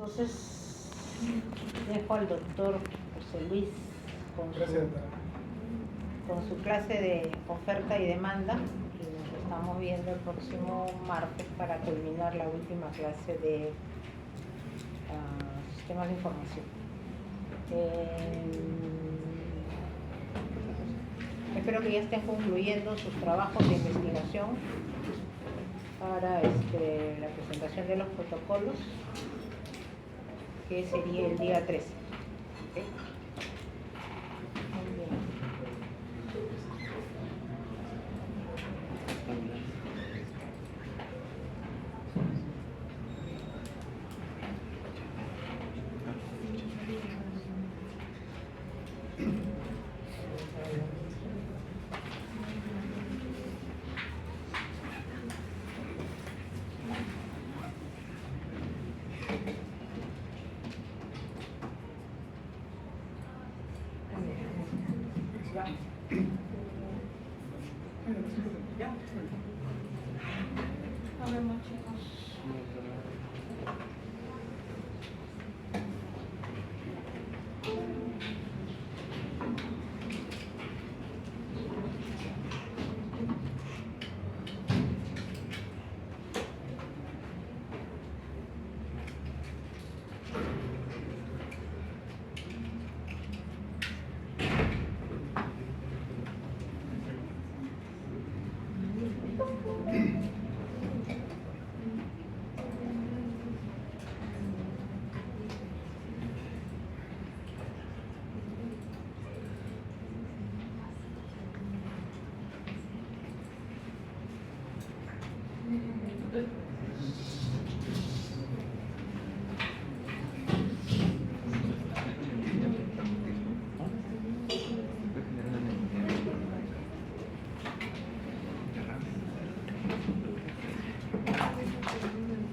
Entonces, dejo al doctor José Luis con su clase de oferta y demanda, y nos estamos viendo el próximo martes para culminar la última clase de sistemas de información. Espero que ya estén concluyendo sus trabajos de investigación para la presentación de los protocolos, que sería el día 13. ¿Okay? Muy bien.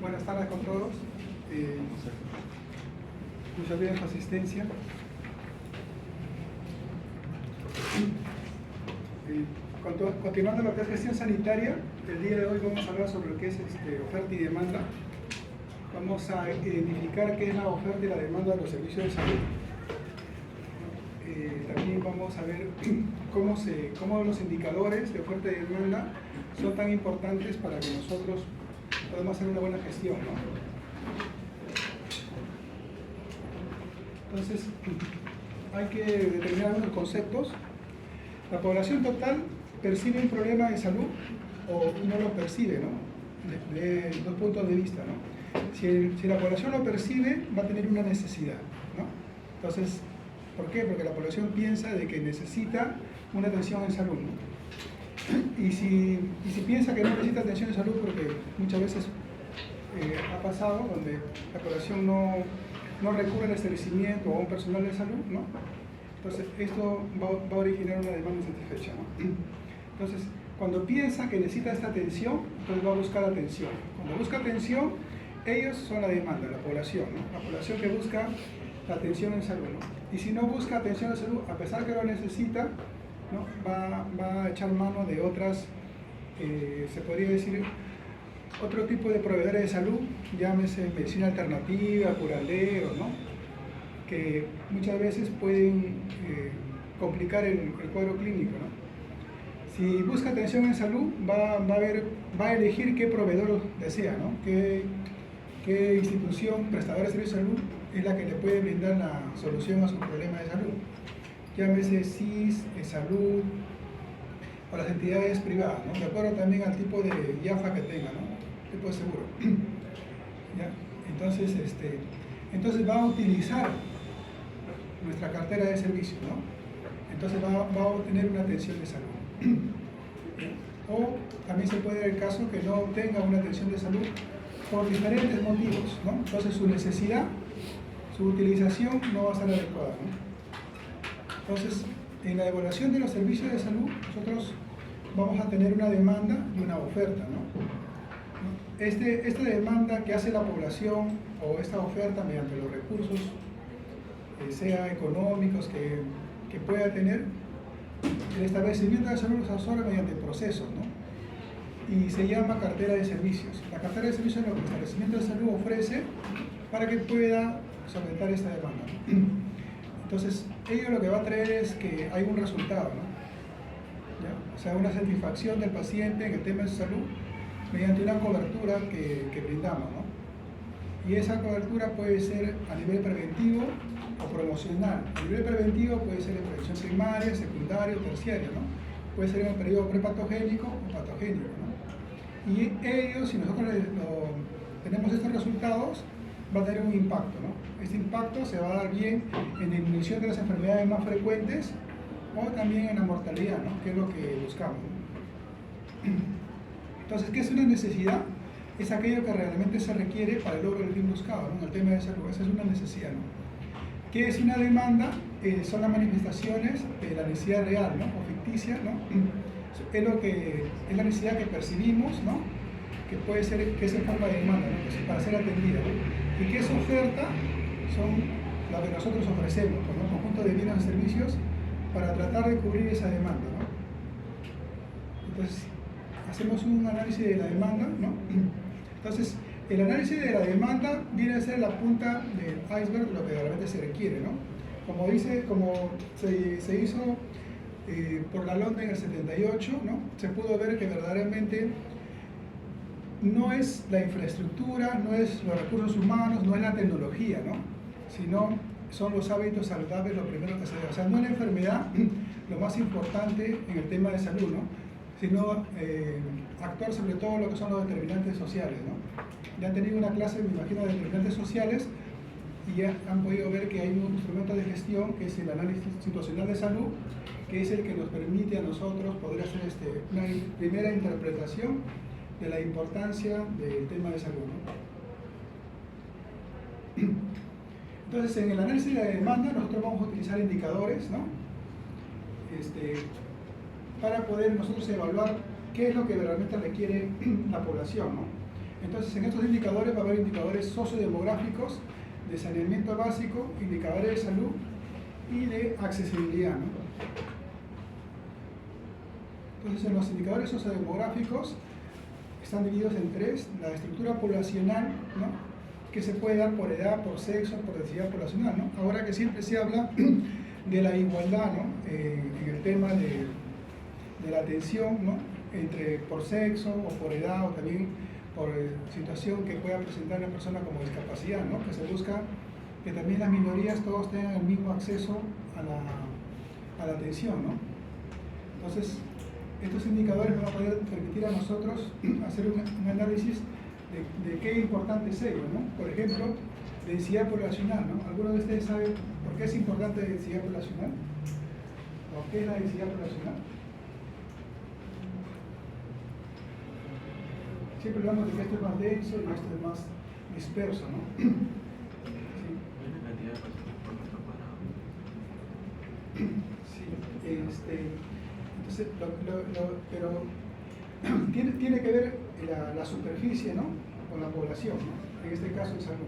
Buenas tardes con todos. Muchas gracias por su asistencia. Continuando lo que es gestión sanitaria, el día de hoy vamos a hablar sobre lo que es oferta y demanda. Vamos a identificar qué es la oferta y la demanda de los servicios de salud. También vamos a ver cómo los indicadores de oferta y demanda son tan importantes para que nosotros podamos hacer una buena gestión, ¿no? Entonces, hay que determinar unos conceptos. La población total percibe un problema de salud o no lo percibe, ¿no? De dos puntos de vista, ¿no? Si la población lo percibe, va a tener una necesidad, ¿no? Entonces, ¿por qué? Porque la población piensa de que necesita una atención en salud, ¿no? Y si piensa que no necesita atención en salud, porque muchas veces ha pasado donde la población no recurre al establecimiento o a un personal de salud, ¿no? Entonces esto va a originar una demanda insatisfecha, ¿no? Entonces, cuando piensa que necesita esta atención, entonces va a buscar atención. Cuando busca atención, ellos son la demanda, la población, ¿no? La población que busca la atención en salud, ¿no? Y si no busca atención en salud, a pesar que lo necesita, ¿no? Va a echar mano de otras, se podría decir, otro tipo de proveedores de salud, llámese medicina alternativa, curanderos, ¿no? Que muchas veces pueden complicar el cuadro clínico, ¿no? Si busca atención en salud, va a elegir qué proveedor desea, ¿no? Qué institución prestadora de servicios de salud es la que le puede brindar la solución a su problema de salud. Llámese SIS, Salud, o las entidades privadas, ¿no? De acuerdo también al tipo de IAFA que tenga, ¿no? Tipo de seguro. ¿Ya? Entonces va a utilizar nuestra cartera de servicios, ¿no? Entonces va a obtener una atención de salud. O también se puede dar el caso que no obtenga una atención de salud por diferentes motivos, ¿no? Entonces su necesidad, su utilización no va a ser adecuada, ¿no? Entonces, en la evaluación de los servicios de salud, nosotros vamos a tener una demanda y una oferta, ¿no? Esta demanda que hace la población o esta oferta mediante los recursos, sea económicos que pueda tener, el establecimiento de salud los absorbe mediante procesos, ¿no? Y se llama cartera de servicios. La cartera de servicios es lo que el establecimiento de salud ofrece para que pueda solventar esta demanda, ¿no? Entonces, ello lo que va a traer es que hay un resultado, ¿no? ¿Ya? O sea, una satisfacción del paciente en el tema de su salud mediante una cobertura que brindamos, ¿no? Y esa cobertura puede ser a nivel preventivo o promocional. A nivel preventivo puede ser en prevención primaria, secundaria o terciaria, ¿no? Puede ser en el periodo prepatogénico o patogénico, ¿no? Y ellos, si nosotros tenemos estos resultados, va a tener un impacto, ¿no? Este impacto se va a dar bien en disminución de las enfermedades más frecuentes o también en la mortalidad, ¿no? Que es lo que buscamos, ¿no? Entonces, ¿qué es una necesidad? Es aquello que realmente se requiere para el logro del fin buscado, ¿no? En el tema de salud, esa es una necesidad, ¿no? ¿Qué es una demanda? Son las manifestaciones de la necesidad real, ¿no? O ficticia, ¿no? Es la necesidad que percibimos, ¿no? Que puede ser, que es en forma de demanda, ¿no? Que es para ser atendida, ¿no? Y que esa oferta son lo que nosotros ofrecemos, ¿no? Un conjunto de bienes y servicios para tratar de cubrir esa demanda, ¿no? Entonces, hacemos un análisis de la demanda, ¿no? Entonces, el análisis de la demanda viene a ser la punta del iceberg, lo que realmente se requiere, ¿no? Como se hizo por la LONDE en el 78, ¿no? Se pudo ver que verdaderamente no es la infraestructura, no es los recursos humanos, no es la tecnología, ¿no? Sino son los hábitos saludables lo primero que se debe. O sea, no es la enfermedad lo más importante en el tema de salud, ¿no? Sino actuar sobre todo lo que son los determinantes sociales, ¿no? Ya han tenido una clase, me imagino, de determinantes sociales y ya han podido ver que hay un instrumento de gestión que es el análisis situacional de salud, que es el que nos permite a nosotros poder hacer una primera interpretación de la importancia del tema de salud, ¿no? Entonces, en el análisis de la demanda nosotros vamos a utilizar indicadores, ¿no? Para poder nosotros evaluar qué es lo que realmente requiere la población, ¿no? Entonces, en estos indicadores va a haber indicadores sociodemográficos, de saneamiento básico, indicadores de salud y de accesibilidad, ¿no? Entonces, en los indicadores sociodemográficos están divididos en tres: la estructura poblacional, ¿no? Que se puede dar por edad, por sexo, por densidad poblacional, ¿no? Ahora que siempre se habla de la igualdad, ¿no? En el tema de la atención, ¿no? Por sexo o por edad o también por situación que pueda presentar una persona como discapacidad, ¿no? Que se busca que también las minorías todos tengan el mismo acceso a la atención, ¿no? Entonces, estos indicadores nos van a poder permitir a nosotros hacer un análisis de qué importante es ello, ¿no? Por ejemplo, densidad poblacional, ¿no? ¿Alguno de ustedes sabe por qué es importante la densidad poblacional? ¿O qué es la densidad poblacional? Siempre hablamos de que esto es más denso y esto es más disperso, ¿no? Sí. Sí, entonces, pero tiene que ver la superficie, ¿no? Con la población, ¿no? En este caso en salud.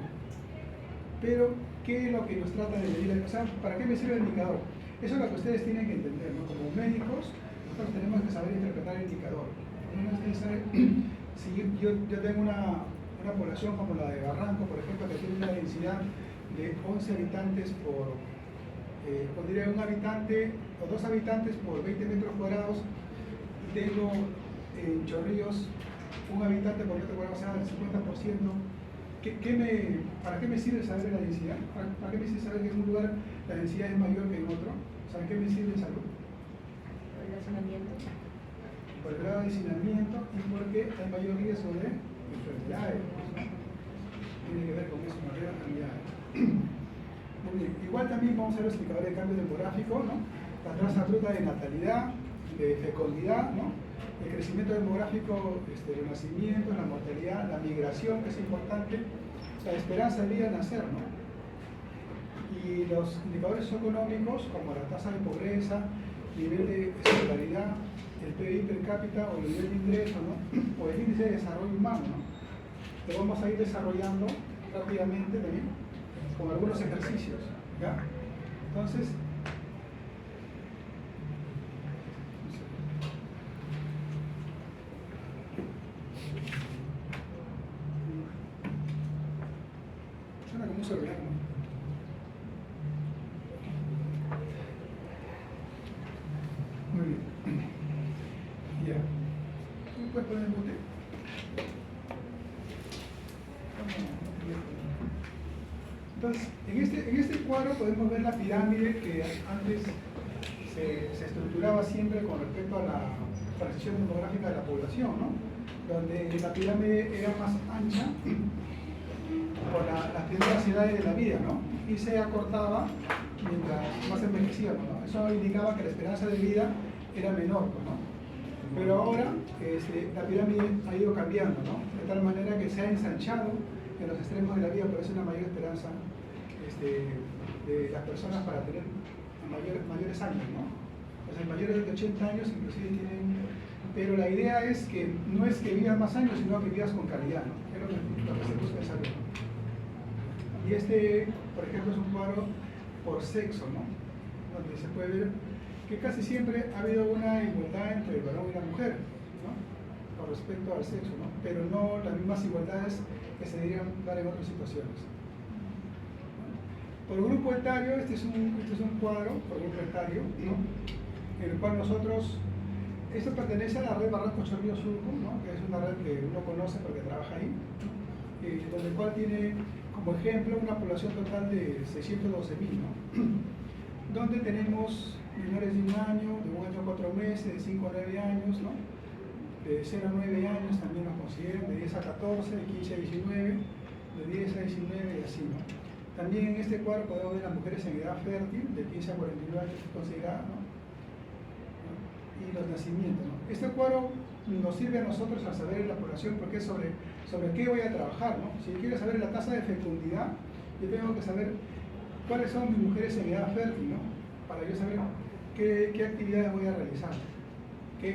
Pero, ¿qué es lo que nos trata de medir? O sea, ¿para qué me sirve el indicador? Eso es lo que ustedes tienen que entender, ¿no? Como médicos, nosotros tenemos que saber interpretar el indicador. Ustedes saben, si yo tengo una población como la de Barranco, por ejemplo, que tiene una densidad de 11 habitantes pondría un habitante o 2 habitantes por 20 metros cuadrados, y tengo en Chorrillos un habitante por metro cuadrado, o sea, el 50%. ¿Para qué me sirve saber la densidad? ¿Para qué me sirve saber que en un lugar la densidad es mayor que en otro? ¿Saben qué me sirve salud? ¿El hacinamiento? Por el grado de hacinamiento y porque hay mayor riesgo de enfermedades, ¿no? Tiene que ver con eso, mayor enfermedades. Muy bien. Igual también vamos a ver los indicadores de cambio demográfico, ¿no? La tasa bruta de natalidad, de fecundidad, ¿no? El crecimiento demográfico, el nacimiento, la mortalidad, la migración, que es importante, la esperanza de vida al nacer, ¿no? Y los indicadores económicos, como la tasa de pobreza, nivel de escolaridad, el PIB per cápita o el nivel de ingreso, ¿no? O el índice de desarrollo humano, ¿no? Lo vamos a ir desarrollando rápidamente también con algunos ejercicios, ¿ya? Entonces, yo Muy bien. Ya. ¿Puedes poner el bote? Entonces, en este cuadro podemos ver la pirámide que antes se estructuraba siempre con respecto a la transición demográfica de la población, ¿no? Donde la pirámide era más ancha por las primeras edades de la vida, ¿no? Y se acortaba mientras más envejecíamos, ¿no? Eso indicaba que la esperanza de vida era menor, ¿no? Pero ahora la pirámide ha ido cambiando, ¿no? De tal manera que se ha ensanchado en los extremos de la vida, por eso es una mayor esperanza de las personas para tener mayores años, ¿no? Entonces, mayores de 80 años inclusive tienen... Pero la idea es que no es que vivas más años, sino que vivas con calidad, ¿no? Es lo que se busca saber, ¿no? Y por ejemplo, es un cuadro por sexo, ¿no? Donde se puede ver que casi siempre ha habido una igualdad entre el varón y la mujer, ¿no? Con respecto al sexo, ¿no? Pero no las mismas igualdades que se deberían dar en otras situaciones. Por grupo etario, este es un cuadro por grupo etario, ¿no? En el cual nosotros, esto pertenece a la red Barranco Chorrillos Surco, ¿no? Que es una red que uno conoce porque trabaja ahí, ¿no? Donde el cual tiene como ejemplo una población total de 612.000, ¿no? Donde tenemos menores de 1 año, de 1 año a 4 meses, de 5 a 9 años, ¿no? De 0 a 9 años también nos consideran, de 10 a 14, de 15 a 19, de 10 a 19 y así, ¿no? También en este cuadro podemos ver las mujeres en edad fértil, de 15 a 49 años consideradas, ¿no? Y los nacimientos, ¿no? Este cuadro nos sirve a nosotros a saber en la población porque es sobre qué voy a trabajar, ¿no? Si yo quiero saber la tasa de fecundidad, yo tengo que saber cuáles son mis mujeres en edad fértil, ¿no? Para yo saber qué actividades voy a realizar,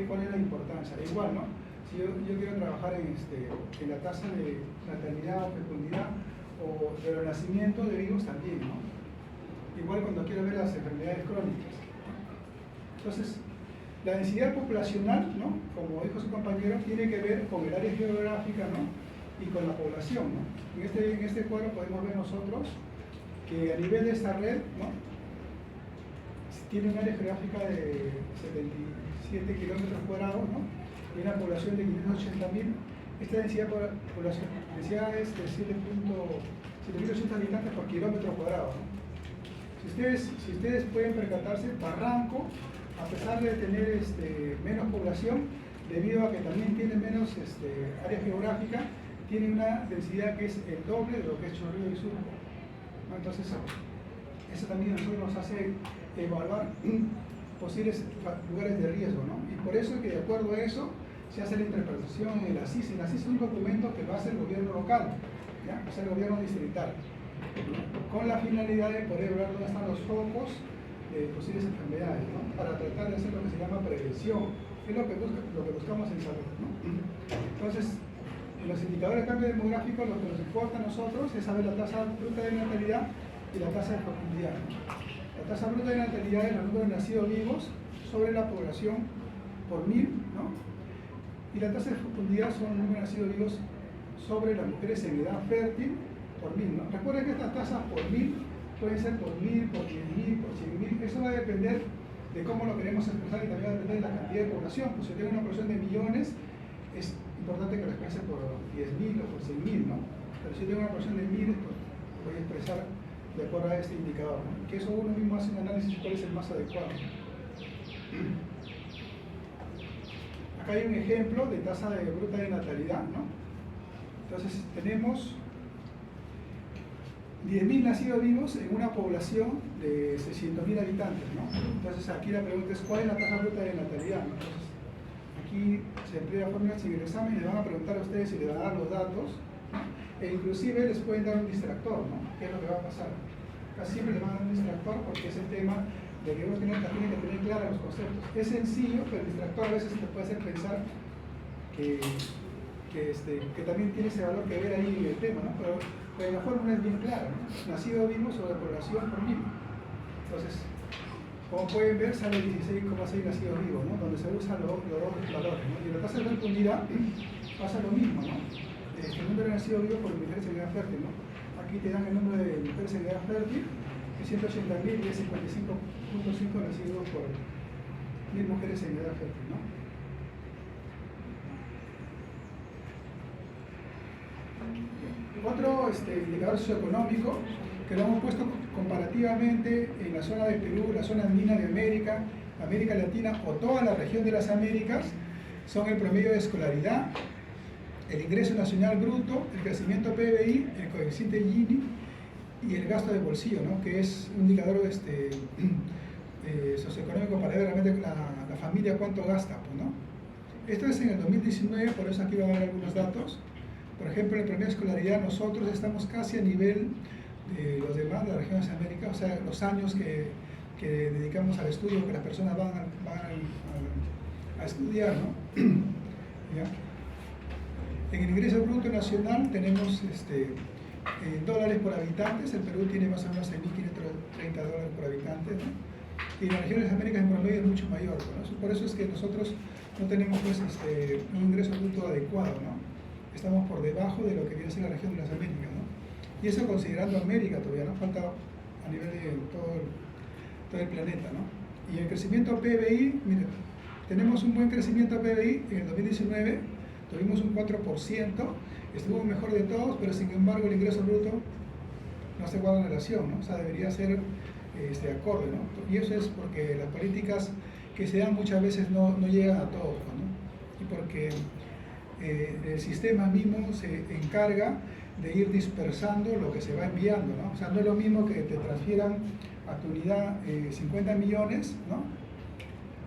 cuál es la importancia. Igual, ¿no? Si yo quiero trabajar en la tasa de natalidad o fecundidad o de los nacimientos de vivos también, ¿no? Igual cuando quiero ver las enfermedades crónicas. Entonces, la densidad poblacional, ¿no? Como dijo su compañero, tiene que ver con el área geográfica, ¿no? Y con la población, ¿no? En este cuadro podemos ver nosotros que a nivel de esta red, ¿no? Tiene un área geográfica de 77 kilómetros cuadrados, ¿no? Y una población de 580.000. Esta densidad es de 7.80 habitantes por kilómetro cuadrado, ¿no? Si ustedes pueden percatarse, Barranco, a pesar de tener menos población, debido a que también tiene menos área geográfica, tiene una densidad que es el doble de lo que es Chorrillos y Surco, ¿no? Entonces, eso también a nosotros nos hace evaluar posibles lugares de riesgo, ¿no? Y por eso es que de acuerdo a eso se hace la interpretación en el ACIS. El ACIS es un documento que lo hace el gobierno local, ¿ya? O sea, el gobierno distrital, ¿no? Con la finalidad de poder ver dónde están los focos de posibles enfermedades, ¿no? Para tratar de hacer lo que se llama prevención, que es lo que buscamos en salud, ¿no? Entonces, en los indicadores de cambio demográfico, lo que nos importa a nosotros es saber la tasa bruta de natalidad y la tasa de fecundidad, ¿no? La tasa bruta de natalidad es el número de nacidos vivos sobre la población por 1000, ¿no? Y la tasa de fecundidad son el número de nacidos vivos sobre las mujeres en edad fértil por 1000, ¿no? Recuerden que estas tasas por 1000 pueden ser por 1000, por 10.000, por 100.000. Eso va a depender de cómo lo queremos expresar y también va a depender de la cantidad de población. Pues si tengo una población de millones, es importante que lo exprese por 10.000 o por 100.000, ¿no? Pero si tengo una población de 1000, pues voy a expresar de acuerdo a este indicador, ¿no? Que eso uno mismo hace un análisis de cuál es el más adecuado. Acá hay un ejemplo de tasa de bruta de natalidad, ¿no? Entonces tenemos 10.000 nacidos vivos en una población de 600.000 habitantes, ¿no? Entonces aquí la pregunta es ¿cuál es la tasa bruta de natalidad, ¿no? Entonces, aquí se emplea fórmulas en el examen y le van a preguntar a ustedes si le van a dar los datos, ¿no? E inclusive les pueden dar un distractor, ¿no? ¿Qué es lo que va a pasar? Casi siempre les van a dar un distractor porque es el tema de que uno tiene que tener claros los conceptos. Es sencillo, pero el distractor a veces te puede hacer pensar que también tiene ese valor que ver ahí en el tema, ¿no? Pero la fórmula es bien clara, ¿no? Nacido vivo sobre población por 1000. Entonces, como pueden ver, sale 16,6 nacidos vivos, ¿no? Donde se usan los dos valores, ¿no? Y la tasa de fecundidad pasa lo mismo, ¿no? El número de nacidos vivos por mujeres en edad fértil, ¿no? Aquí te dan el número de mujeres en edad fértil, es 180.000 y es 55.5 nacidos por 1.000 mujeres en edad fértil, ¿no? Otro indicador socioeconómico que lo hemos puesto comparativamente en la zona de Perú, la zona andina de América, América Latina o toda la región de las Américas, son el promedio de escolaridad, el ingreso nacional bruto, el crecimiento PBI, el coeficiente Gini y el gasto de bolsillo, ¿no? Que es un indicador socioeconómico para ver realmente la familia cuánto gasta, pues, ¿no? Esto es en el 2019, por eso aquí van a ver algunos datos. Por ejemplo, en el promedio de escolaridad nosotros estamos casi a nivel de los demás de la región de América, o sea, los años que dedicamos al estudio, que las personas van a estudiar, ¿no? ¿Ya? En el ingreso bruto nacional tenemos dólares por habitantes, el Perú tiene más o menos 6.530 dólares por habitante, ¿no? Y en las regiones de América en promedio es mucho mayor, ¿no? Por eso es que nosotros no tenemos pues, un ingreso bruto adecuado, ¿no? Estamos por debajo de lo que viene a ser la región de las Américas, ¿no? Y eso considerando América todavía, ¿no? Falta a nivel de todo el planeta, ¿no? Y el crecimiento PBI, mira, tenemos un buen crecimiento PBI en el 2019, tuvimos un 4%, estuvo mejor de todos, pero sin embargo el ingreso bruto no se guarda relación, ¿no? O sea, debería ser acorde, ¿no? Y eso es porque las políticas que se dan muchas veces no llegan a todos, ¿no? Y porque el sistema mismo se encarga de ir dispersando lo que se va enviando, ¿no? O sea, no es lo mismo que te transfieran a tu unidad 50 millones, ¿no?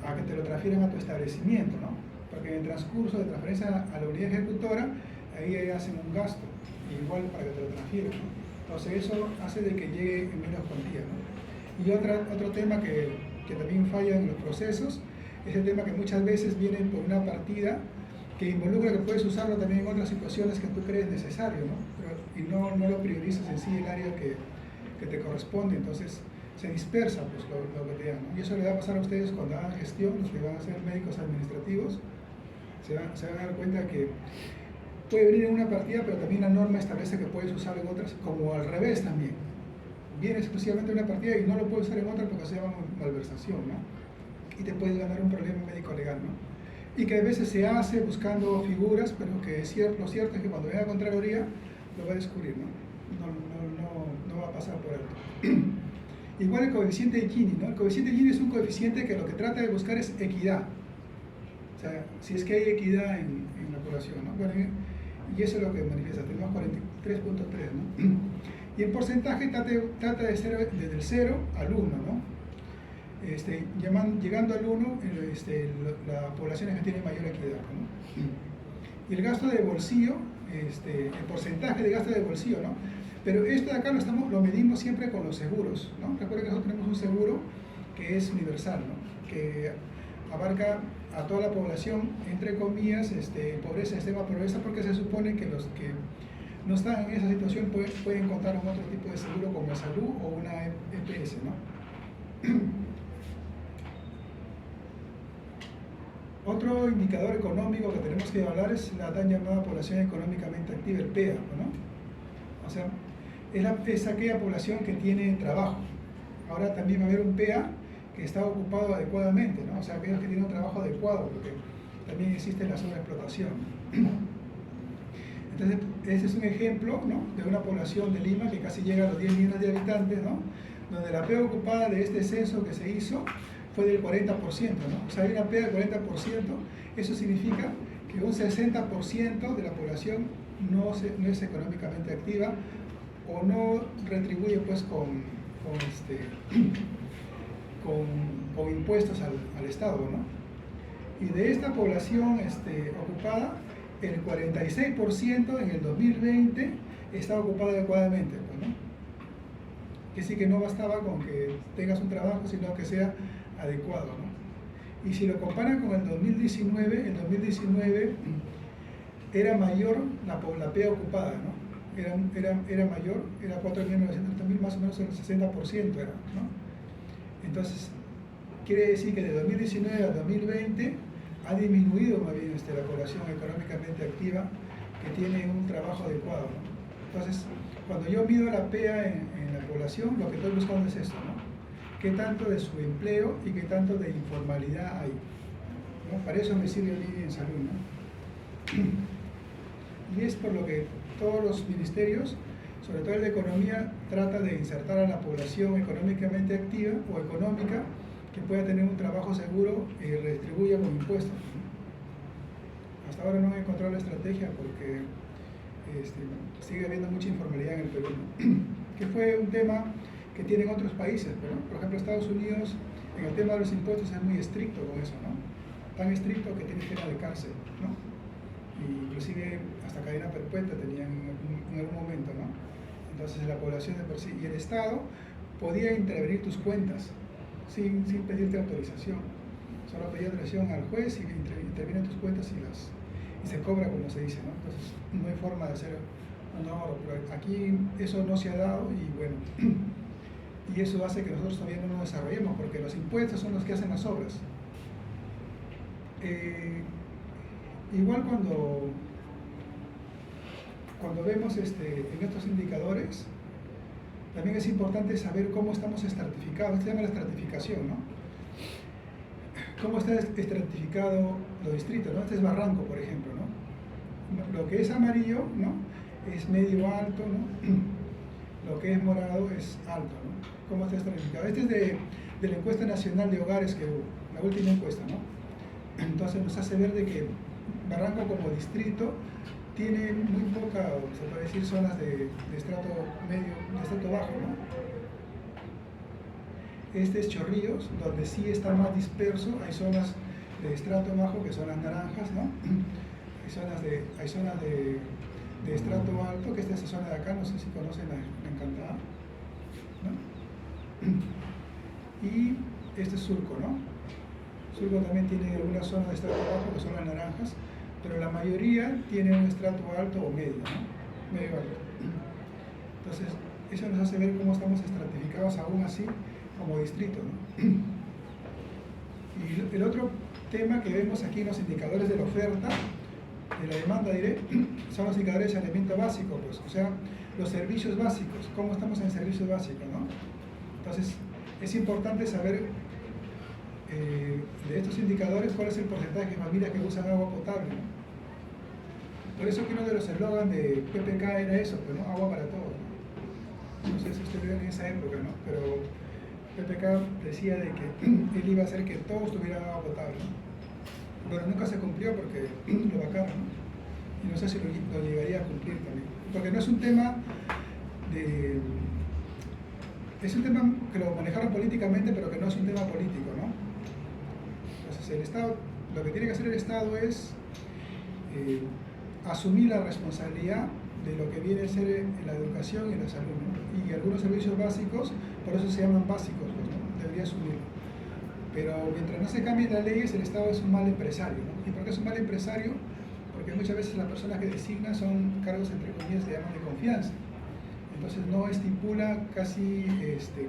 A que te lo transfieran a tu establecimiento, ¿no? Porque en el transcurso de transferencia a la unidad ejecutora, ahí hacen un gasto, igual para que te lo transfieran, ¿no? Entonces eso hace de que llegue en menos cuantía, ¿no? Y otro tema que también falla en los procesos es el tema que muchas veces vienen por una partida que involucra que puedes usarlo también en otras situaciones que tú crees necesario, ¿no? Y no lo priorizas en sí el área que te corresponde, entonces se dispersa pues, lo que te dan, ¿no? Y eso le va a pasar a ustedes cuando hagan gestión, los que van a ser médicos administrativos, se van a dar cuenta que puede venir en una partida, pero también la norma establece que puedes usarlo en otras, como al revés también. Viene exclusivamente en una partida y no lo puedes usar en otra porque se llama malversación, ¿no? Y te puedes ganar un problema médico legal, ¿no? Y que a veces se hace buscando figuras, pero que lo cierto es que cuando venga a Contraloría lo va a descubrir, ¿no? No va a pasar por alto. Igual el coeficiente de Gini, ¿no? El coeficiente de Gini es un coeficiente que lo que trata de buscar es equidad. O sea, si es que hay equidad en la población, ¿no? Bueno, y eso es lo que manifiesta, tenemos 43.3, ¿no? Y el porcentaje trata de ser desde el 0 al 1, ¿no? Llegando al 1, la población es que tiene mayor equidad, ¿no? Y el gasto de bolsillo, el porcentaje de gasto de bolsillo, ¿no? Pero esto de acá lo medimos siempre con los seguros, ¿no? Recuerden que nosotros tenemos un seguro que es universal, ¿no? Que abarca a toda la población, entre comillas, pobreza, extrema pobreza, porque se supone que los que no están en esa situación pueden contar con otro tipo de seguro como salud o una EPS, ¿no? Otro indicador económico que tenemos que hablar es la tan llamada población económicamente activa, el PEA, ¿no? O sea, es aquella población que tiene trabajo. Ahora también va a haber un PEA que está ocupado adecuadamente, ¿no? O sea, aquellos que tienen un trabajo adecuado, porque también existe la sobreexplotación. Entonces, ese es un ejemplo, ¿no? De una población de Lima que casi llega a los 10 millones de habitantes, ¿no? Donde la PEA ocupada de este censo que se hizo fue del 40%, ¿no? O sea, hay una PEA del 40%, eso significa que un 60% de la población no es económicamente activa o no retribuye pues con impuestos al Estado, ¿no? Y de esta población ocupada, el 46% en el 2020 estaba ocupada adecuadamente, pues, ¿no? Que sí que no bastaba con que tengas un trabajo, sino que sea adecuado, ¿no? Y si lo comparan con el 2019 era mayor la PEA ocupada, ¿no? Era mayor, era 4.900.000, más o menos el 60% era, ¿no? Entonces, quiere decir que de 2019 a 2020 ha disminuido más bien la población económicamente activa que tiene un trabajo adecuado, ¿no? Entonces, cuando yo mido la PEA en la población, lo que estoy buscando es esto, ¿no? ¿Qué tanto de subempleo y qué tanto de informalidad hay? ¿No? Para eso me sirve a mí en salud, ¿no? Y es por lo que todos los ministerios, sobre todo el de Economía, trata de insertar a la población económicamente activa o económica que pueda tener un trabajo seguro y redistribuya con impuestos, ¿no? Hasta ahora no he encontrado la estrategia porque sigue habiendo mucha informalidad en el Perú, ¿no? Que fue un tema que tienen otros países, ¿no? Por ejemplo, Estados Unidos en el tema de los impuestos es muy estricto con eso, ¿no? Tan estricto que tiene pena de cárcel, ¿no? Y inclusive hasta cadena perpetua tenían en algún momento, ¿no? Entonces la población de por sí, y el Estado podía intervenir tus cuentas sin pedirte autorización. Solo pedía autorización al juez y interviene tus cuentas y se cobra, como se dice, ¿no? Entonces no hay forma de hacer un ahorro, pero aquí eso no se ha dado y bueno, y eso hace que nosotros todavía no nos desarrollemos, porque los impuestos son los que hacen las obras. Igual cuando vemos en estos indicadores, también es importante saber cómo estamos estratificados. Esto se llama la estratificación, ¿no? ¿Cómo está estratificado los distritos, ¿no? Este es Barranco, por ejemplo, ¿no? Lo que es amarillo, ¿no? Es medio alto, ¿no? Lo que es morado es alto, ¿no? ¿Cómo está estratificado? Este es de la encuesta nacional de hogares que hubo, la última encuesta, ¿no? Entonces nos hace ver de que Barranco como distrito tiene muy poca, se puede decir, zonas de estrato medio, de estrato bajo, ¿no? Este es Chorrillos, donde sí está más disperso, hay zonas de estrato bajo que son las naranjas, ¿no? Hay zonas de estrato alto, que esta es la zona de acá, no sé si conocen la Encantada, ¿no? Y este es Surco, ¿no? Surco también tiene algunas zonas de estrato bajo que son las naranjas, pero la mayoría tiene un estrato alto o medio, ¿no? Medio alto. Entonces, eso nos hace ver cómo estamos estratificados aún así como distrito, ¿no? Y el otro tema que vemos aquí en los indicadores de la oferta, de la demanda, diré, son los indicadores de saneamiento básico, pues, o sea, los servicios básicos, cómo estamos en servicios básicos, ¿no? Entonces, es importante saber de estos indicadores cuál es el porcentaje de familias que usan agua potable, ¿no? Por eso que uno de los eslogans de PPK era eso, pues, ¿no? Agua para todos, ¿no? No sé si ustedes vieron en esa época, ¿no? Pero PPK decía de que él iba a hacer que todos tuvieran agua potable, ¿no? Pero nunca se cumplió porque lo vacaron, ¿no? Y no sé si lo llegaría a cumplir también. Porque no es un tema de... Es un tema que lo manejaron políticamente, pero que no es un tema político, ¿no? Entonces el Estado, lo que tiene que hacer el Estado es asumir la responsabilidad de lo que viene a ser en la educación y en la salud, ¿no? Y algunos servicios básicos, por eso se llaman básicos, pues, ¿no? Debería asumirlo. Pero mientras no se cambien las leyes, el Estado es un mal empresario, ¿no? ¿Y por qué es un mal empresario? Porque muchas veces las personas que designan son cargos, entre comillas, se llaman de confianza. Entonces no estipula casi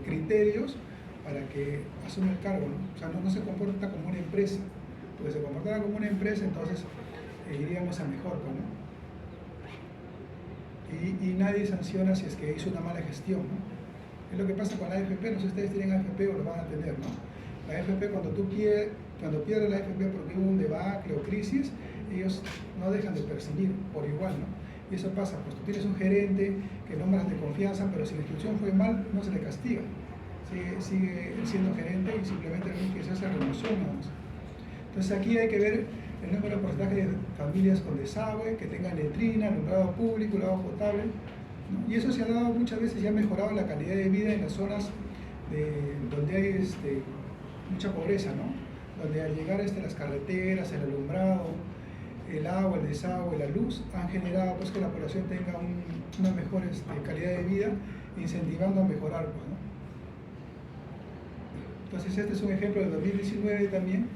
criterios para que asuma el cargo, ¿no? O sea, no se comporta como una empresa, porque si se comportara como una empresa, entonces iríamos a mejor, ¿no? Y nadie sanciona si es que hizo una mala gestión, ¿no? Es lo que pasa con la AFP, no sé si ustedes tienen AFP o lo van a tener, ¿no? La AFP, cuando pierde la AFP porque hubo un debacle o crisis, ellos no dejan de percibir por igual, ¿no? Y eso pasa, pues tú tienes un gerente que nombras de confianza, pero si la institución fue mal, no se le castiga. Sigue siendo gerente y simplemente lo único que se hace es remoción, nada más. Entonces aquí hay que ver el número de porcentaje de familias con desagüe, que tengan letrina, alumbrado público, agua potable, ¿no? Y eso se ha dado muchas veces y ha mejorado la calidad de vida en las zonas donde hay mucha pobreza, ¿no? Donde al llegar las carreteras, el alumbrado, el agua, el desagüe, la luz, han generado pues, que la población tenga una mejor calidad de vida, incentivando a mejorar, pues, ¿no? Entonces este es un ejemplo del 2019 también,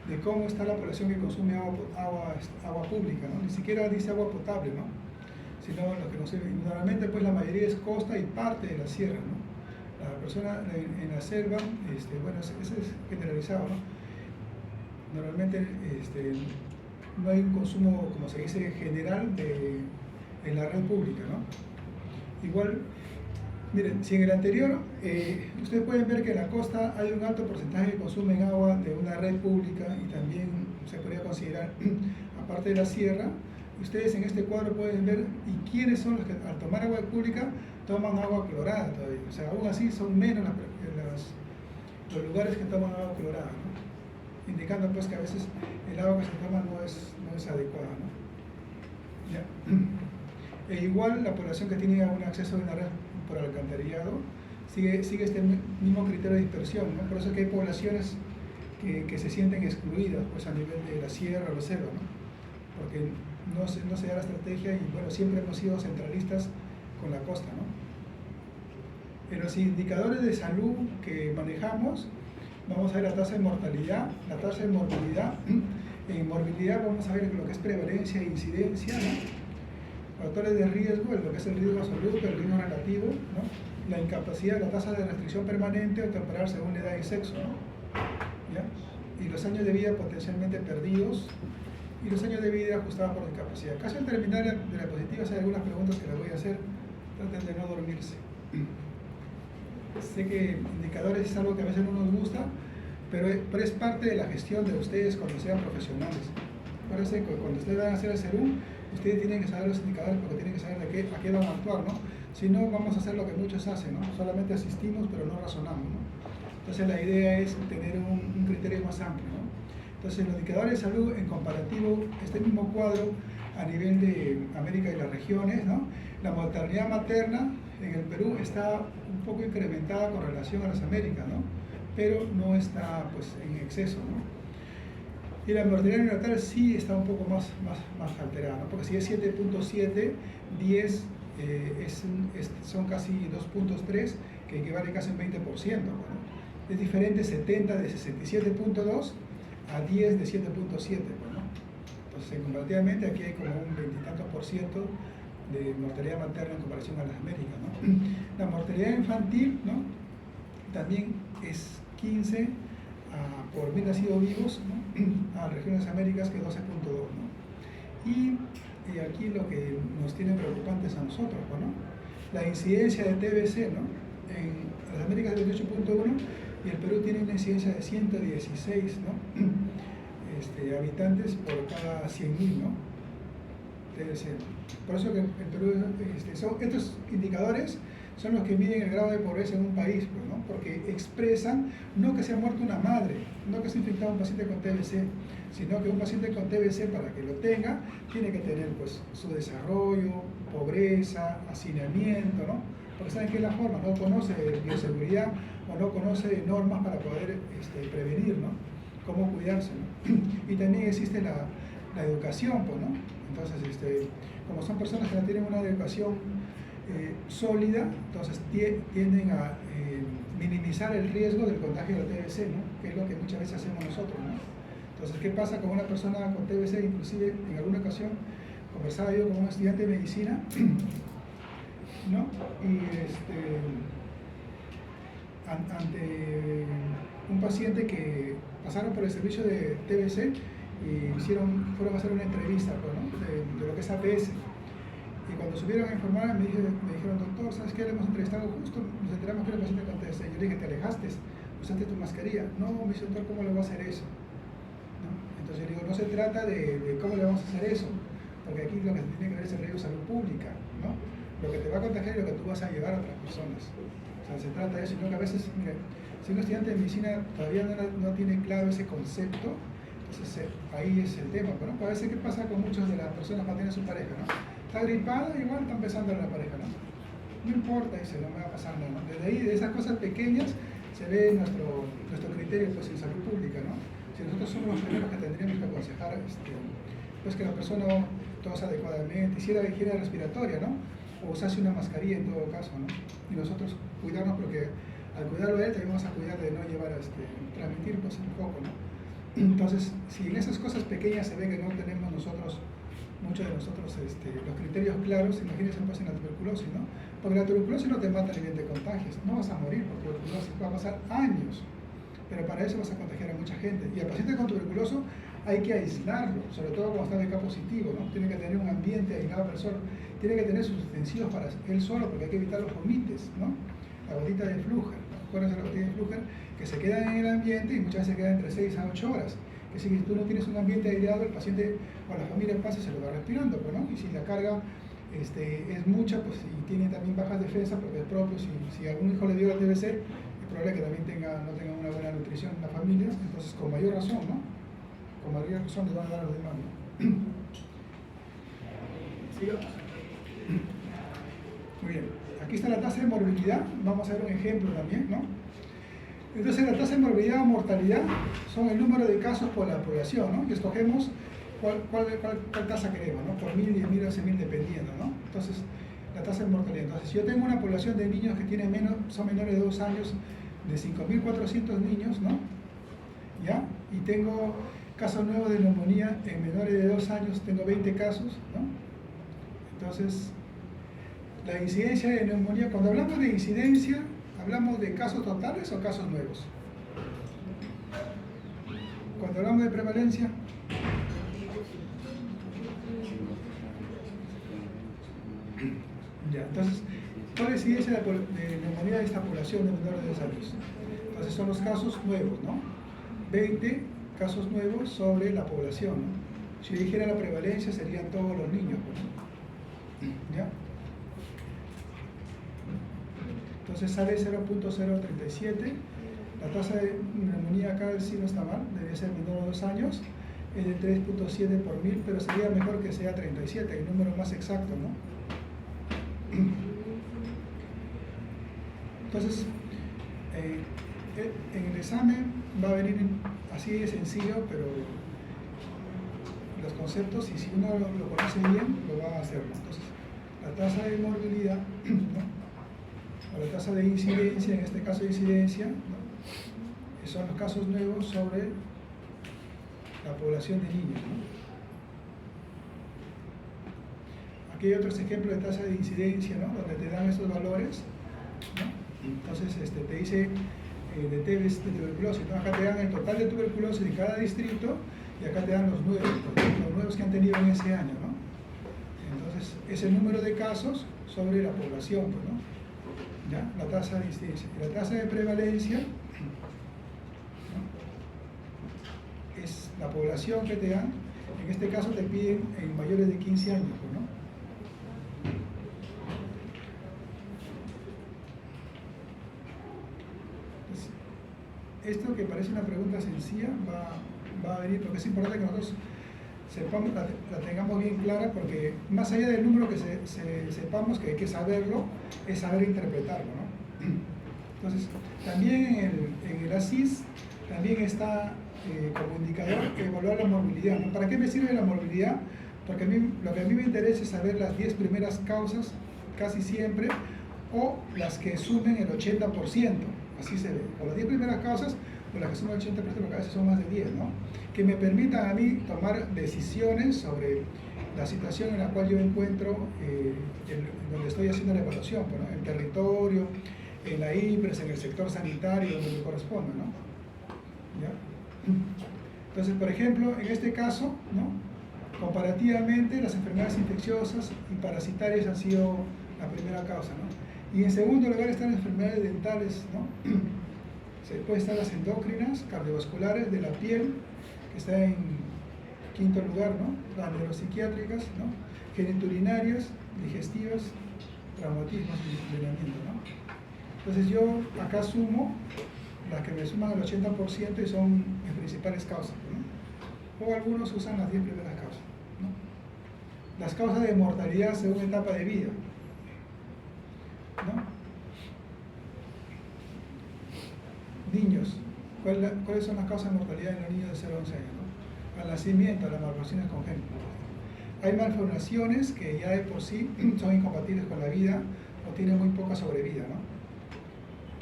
de cómo está la población que consume agua pública, ¿no? Ni siquiera dice agua potable, ¿no? Sino lo que consume. Normalmente pues la mayoría es costa y parte de la sierra, ¿no? La persona en la selva, bueno, eso es generalizado, ¿no? Normalmente no hay un consumo, como se dice, general en la red pública, ¿no? Igual, miren, si en el anterior, ustedes pueden ver que en la costa hay un alto porcentaje que consumen agua de una red pública y también se podría considerar, aparte de la sierra, ustedes en este cuadro pueden ver y quiénes son los que al tomar agua pública toman agua clorada todavía. O sea, aún así son menos los lugares que toman agua clorada, ¿no? Indicando pues que a veces el agua que se toma no es adecuada, ¿no? ¿Ya? E igual la población que tiene un acceso a una red por alcantarillado sigue este mismo criterio de dispersión, ¿no? Por eso es que hay poblaciones que se sienten excluidas pues, a nivel de la sierra o la selva, ¿no? Porque no se da la estrategia y bueno, siempre hemos sido centralistas con la costa, ¿no? En los indicadores de salud que manejamos, vamos a ver la tasa de mortalidad, la tasa de morbilidad. En morbilidad vamos a ver lo que es prevalencia e incidencia, ¿no? Factores de riesgo, lo que es el riesgo a salud, el riesgo relativo, ¿no? La incapacidad, la tasa de restricción permanente o temporal según la edad y sexo, ¿no? ¿Ya? Y los años de vida potencialmente perdidos y los años de vida ajustados por discapacidad. Casi al terminar de la diapositiva hay algunas preguntas que les voy a hacer, traten de no dormirse. Sé que indicadores es algo que a veces no nos gusta, pero es parte de la gestión de ustedes cuando sean profesionales. Parece que cuando ustedes van a hacer el CERUM, ustedes tienen que saber los indicadores porque tienen que saber a qué van a actuar, ¿no? Si no, vamos a hacer lo que muchos hacen, ¿no? Solamente asistimos, pero no razonamos, ¿no? Entonces la idea es tener un criterio más amplio, ¿no? Entonces los indicadores de salud en comparativo, este mismo cuadro a nivel de América y las regiones, ¿no? La mortalidad materna en el Perú está un poco incrementada con relación a las Américas, ¿no? Pero no está pues, en exceso, ¿no? Y la mortalidad neonatal sí está un poco más alterada, ¿no? Porque si es 7.7, 10 son casi 2.3, que equivale casi a un 20%, ¿no? Es diferente 70 de 67.2 a 10 de 7.7, ¿no? Entonces, comparativamente aquí hay como un 20 y tantos % de mortalidad materna en comparación a las Américas, ¿no? La mortalidad infantil, ¿no? También es 15 por 1000 nacidos vivos, ¿no? A las regiones Américas que 12.2, ¿no? Y aquí lo que nos tiene preocupantes a nosotros, ¿no? La incidencia de TBC, ¿no? En las Américas es 28.1 y el Perú tiene una incidencia de 116, ¿no? Habitantes por cada 100.000, ¿no? TBC. Por eso que el Perú, estos indicadores son los que miden el grado de pobreza en un país, pues, ¿no? Porque expresan no que se ha muerto una madre, no que se ha infectado un paciente con TBC, sino que un paciente con TBC, para que lo tenga, tiene que tener pues, su desarrollo, pobreza, hacinamiento, ¿no? Porque saben que es la forma, no conoce bioseguridad o no conoce normas para poder prevenir, ¿no? Cómo cuidarse, ¿no? Y también existe la educación, pues, ¿no? Entonces, como son personas que no tienen una educación sólida, entonces tienden a minimizar el riesgo del contagio de TBC, ¿no? Que es lo que muchas veces hacemos nosotros, ¿no? Entonces, ¿qué pasa con una persona con TBC? Inclusive, en alguna ocasión, conversaba yo con un estudiante de medicina, ¿no? Y ante un paciente que pasaron por el servicio de TBC y fueron a hacer una entrevista, pues, ¿no? de lo que es APS. Y cuando subieron a informar me dijeron, doctor, ¿sabes qué? Le hemos entrevistado justo, nos enteramos que era paciente con TBC. Yo le dije, ¿te alejaste? ¿Usaste tu mascarilla? No, me dice, doctor, ¿cómo le voy a hacer eso? ¿No? Entonces yo digo, no se trata de cómo le vamos a hacer eso, porque aquí lo que se tiene que ver es el riesgo de salud pública, ¿no? Lo que te va a contagiar es lo que tú vas a llevar a otras personas. O sea, se trata de eso, sino que a veces, mire, si un estudiante de medicina todavía no tiene claro ese concepto, entonces ahí es el tema, ¿no? Pues a veces, ¿qué pasa con muchas de las personas cuando tienen su pareja, ¿no? Está gripada, igual están pensando en la pareja, ¿no? No importa, dice, no me va a pasar nada, ¿no? Desde ahí, de esas cosas pequeñas, se ve nuestro criterio pues, en salud pública, ¿no? Si nosotros somos los primeros que tendríamos que aconsejar, pues que la persona tose adecuadamente, hiciera higiene respiratoria, ¿no? O usase una mascarilla en todo caso, ¿no? Y nosotros cuidarnos porque al cuidarlo a él también vamos a cuidar de no llevar transmitir pues un poco, ¿no? Entonces, si en esas cosas pequeñas se ve que no tenemos muchos de nosotros los criterios claros, imagínense pues en la tuberculosis, ¿no? Porque la tuberculosis no te mata ni bien te contagias, no vas a morir por tuberculosis, va a pasar años pero para eso vas a contagiar a mucha gente. Y al paciente con tuberculoso hay que aislarlo, sobre todo cuando está de BK positivo, ¿no? Tiene que tener un ambiente aislado para él solo, tiene que tener sus utensilios para él solo, porque hay que evitar los vomites, ¿no? La gotita de Fluger, acuérdense de la gotita de Fluger, que se quedan en el ambiente y muchas veces se quedan entre 6 a 8 horas. Que si tú no tienes un ambiente aireado, el paciente o la familia pasa y se lo va respirando, pues, ¿no? Y si la carga es mucha, pues, y tiene también bajas defensas, porque es propio, si algún hijo le dio la TBC, es probable que también no tenga una buena nutrición en la familia, entonces con mayor razón, ¿no? Con mayor razón le van a dar a los demás, ¿no? Sigamos. Muy bien, aquí está la tasa de morbilidad, vamos a ver un ejemplo también, ¿no? Entonces la tasa de morbilidad o mortalidad son el número de casos por la población, ¿no? Y escogemos cuál tasa queremos, ¿no? Por 1000, 10.000 o 100.000 dependiendo, ¿no? Entonces, la tasa de mortalidad. Entonces, si yo tengo una población de niños que son menores de 2 años, de 5.400 niños, ¿no? ¿Ya? Y tengo casos nuevos de neumonía en menores de 2 años, tengo 20 casos, ¿no? Entonces, la incidencia de neumonía, cuando hablamos de incidencia, ¿hablamos de casos totales o casos nuevos? Cuando hablamos de prevalencia, ya, entonces, ¿cuál es la incidencia de neumonía de esta población de menores de 2 años? Entonces son los casos nuevos, ¿no? 20 casos nuevos sobre la población, ¿no? Si dijera la prevalencia serían todos los niños, ¿no? ¿Ya? Entonces sale 0.037. La tasa de neumonía acá sí no está mal, debería ser menor de 2 años, es de 3.7 por 1000, pero sería mejor que sea 37, el número más exacto, ¿no? Entonces, en el examen va a venir así de sencillo, pero los conceptos, y si uno lo conoce bien, lo va a hacer, ¿no? Entonces, la tasa de morbilidad, ¿no? O la tasa de incidencia, en este caso de incidencia, ¿no? Son los casos nuevos sobre la población de niños, ¿no? Aquí hay otros ejemplos de tasa de incidencia, ¿no? Donde te dan estos valores, ¿no? Entonces te dice de tuberculosis, ¿no? Acá te dan el total de tuberculosis de cada distrito y acá te dan los nuevos que han tenido en ese año, ¿no? Entonces es el número de casos sobre la población, pues, ¿no? ¿Ya? La tasa de incidencia. Y la tasa de prevalencia, ¿no? Es la población que te dan. En este caso te piden en mayores de 15 años, pues, ¿no? Esto que parece una pregunta sencilla va a venir, porque es importante que nosotros sepamos, la tengamos bien clara, porque más allá del número que sepamos que hay que saberlo, es saber interpretarlo, ¿no? Entonces, también en el ASIS también está como indicador evaluar la morbilidad, ¿no? ¿Para qué me sirve la morbilidad? Porque lo que a mí me interesa es saber las 10 primeras causas, casi siempre, o las que sumen el 80%. Así se ve, o las 10 primeras causas o las que son el 80%, porque a veces son más de 10, ¿no? Que me permitan a mí tomar decisiones sobre la situación en la cual yo encuentro, donde estoy haciendo la evaluación, ¿no? En el territorio, en la IPRES, en el sector sanitario, donde me corresponda, ¿no? ¿Ya? Entonces, por ejemplo, en este caso, ¿no? Comparativamente, las enfermedades infecciosas y parasitarias han sido la primera causa, ¿no? Y en segundo lugar están las enfermedades dentales, ¿no? Después están las endócrinas, cardiovasculares, de la piel, que está en quinto lugar, ¿no? Las neuropsiquiátricas, ¿no? Geniturinarias, digestivas, traumatismos y envenenamiento, ¿no? Entonces yo acá sumo las que me suman el 80% y son mis principales causas, ¿no? O algunos usan las 10 primeras causas, ¿no? Las causas de mortalidad según etapa de vida, ¿no? Niños, ¿cuáles son las causas de mortalidad en los niños de 0 a 11 años? ¿No? Al nacimiento, las malformaciones congénitas. Hay malformaciones que ya de por sí son incompatibles con la vida o tienen muy poca sobrevida, ¿no?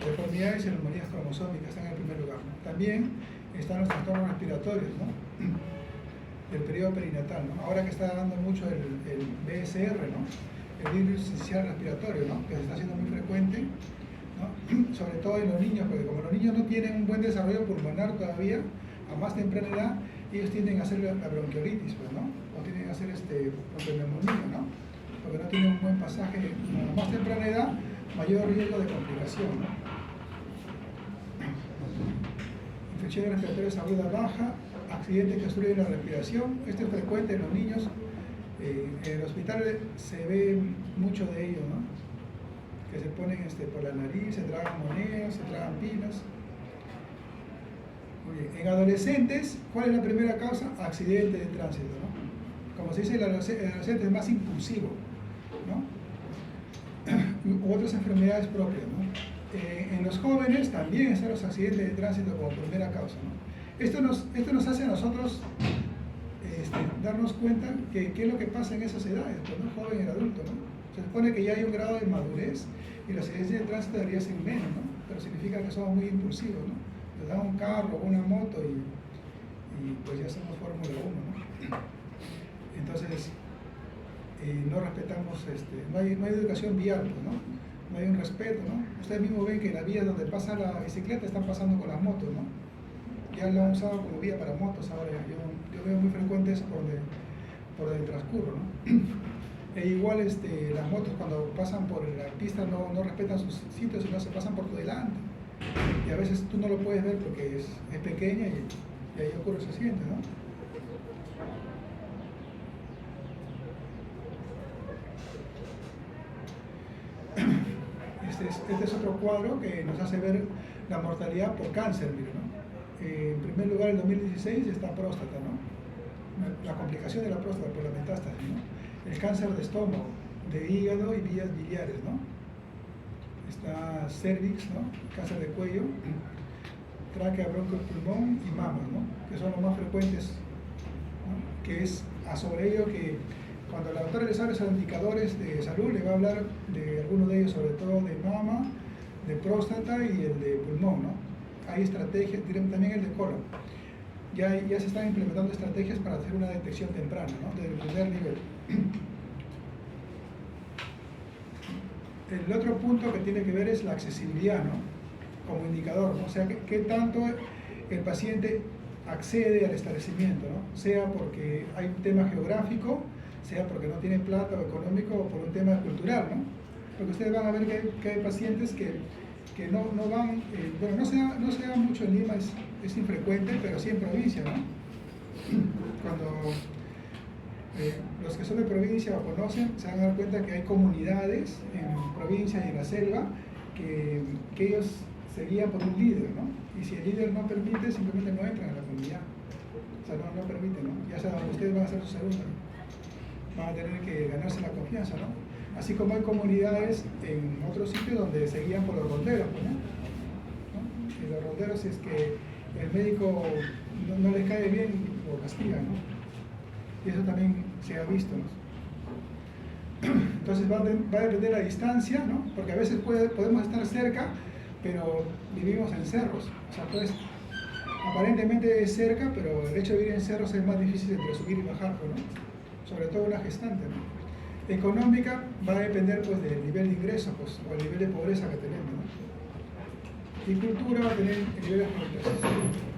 Deformidades y anomalías cromosómicas están en el primer lugar, ¿no? También están los trastornos respiratorios, ¿no? Del periodo perinatal, ¿no? Ahora que está dando mucho el BSR, ¿no? El virus sincicial respiratorio, ¿no? Que se está haciendo muy frecuente, ¿no? sobre todo en los niños, porque como los niños no tienen un buen desarrollo pulmonar todavía, a más temprana edad, ellos tienden a hacer la bronquiolitis, pues, ¿no? O tienden a hacer bronquioneumonía, ¿no? Porque no tienen un buen pasaje, a más temprana edad, mayor riesgo de complicación, ¿no? Infecciones respiratorias agudas bajas, accidentes que obstruyen la respiración. Esto es frecuente en los niños. En el hospital se ve mucho de ello, ¿no? Que se ponen por la nariz, se tragan monedas, se tragan pilas. Muy bien. En adolescentes, ¿cuál es la primera causa? Accidente de tránsito, ¿no? Como se dice, el adolescente es más impulsivo, ¿no? U otras enfermedades propias, ¿no? En los jóvenes también están los accidentes de tránsito como primera causa, ¿no? Esto nos hace a nosotros darnos cuenta que qué es lo que pasa en esas edades, pues, ¿no? Joven y adulto, ¿no? Se supone que ya hay un grado de madurez y los accidentes de tránsito debería ser menos, ¿no? Pero significa que somos muy impulsivos, ¿no? Nos dan un carro o una moto y pues ya somos Fórmula 1, ¿no? Entonces, no respetamos, no hay educación vial, pues, ¿no? No hay un respeto, ¿no? Ustedes mismos ven que en la vía donde pasa la bicicleta están pasando con las motos, ¿no? Ya lo han usado como vía para motos ahora. Yo veo muy frecuente eso por donde transcurro, ¿no? E igual las motos cuando pasan por la pista no respetan sus sitios, sino se pasan por tu delante. Y a veces tú no lo puedes ver porque es pequeña y ahí ocurre ese accidente, ¿no? Este es otro cuadro que nos hace ver la mortalidad por cáncer, mire, ¿no? En primer lugar, en 2016 está próstata, ¿no? La complicación de la próstata por la metástasis, ¿no? El cáncer de estómago, de hígado y vías biliares, ¿no? Está cervix, ¿no? Cáncer de cuello, tráquea, bronquiopulmón y mamas, ¿no? Que son los más frecuentes, ¿no? Que es sobre ello que cuando la doctora les habla de indicadores de salud, le va a hablar de algunos de ellos, sobre todo de mama, de próstata y el de pulmón, ¿no? Hay estrategias, también el de colon. Ya se están implementando estrategias para hacer una detección temprana, ¿no? Desde el primer nivel. El otro punto que tiene que ver es la accesibilidad, ¿no? Como indicador, ¿no? O sea, ¿qué tanto el paciente accede al establecimiento, ¿no? Sea porque hay un tema geográfico, sea porque no tiene plata o económico o por un tema cultural, ¿no? Porque ustedes van a ver que hay pacientes que no van, bueno, no se da mucho en Lima, es infrecuente, pero sí en provincia, ¿no? Cuando los que son de provincia o conocen, se van a dar cuenta que hay comunidades en provincia y en la selva que ellos se guían por un líder, ¿no? Y si el líder no permite, simplemente no entran a la comunidad. O sea, no permite, ¿no? Ya saben, ustedes van a hacer su segunda, ¿no? Van a tener que ganarse la confianza, ¿no? Así como hay comunidades en otros sitios donde se guían por los ronderos, ¿no? Y los ronderos, es que el médico no les cae bien, lo castigan, ¿no? Y eso también se ha visto, ¿no? Entonces va a depender de la distancia, ¿no? Porque a veces podemos estar cerca, pero vivimos en cerros. O sea, pues, aparentemente es cerca, pero el hecho de vivir en cerros es más difícil entre subir y bajar, ¿no? Sobre todo una gestante, ¿no? Económica va a depender, pues, del nivel de ingreso, pues, o el nivel de pobreza que tenemos, ¿no? Y cultura va a tener el nivel de alfabetización.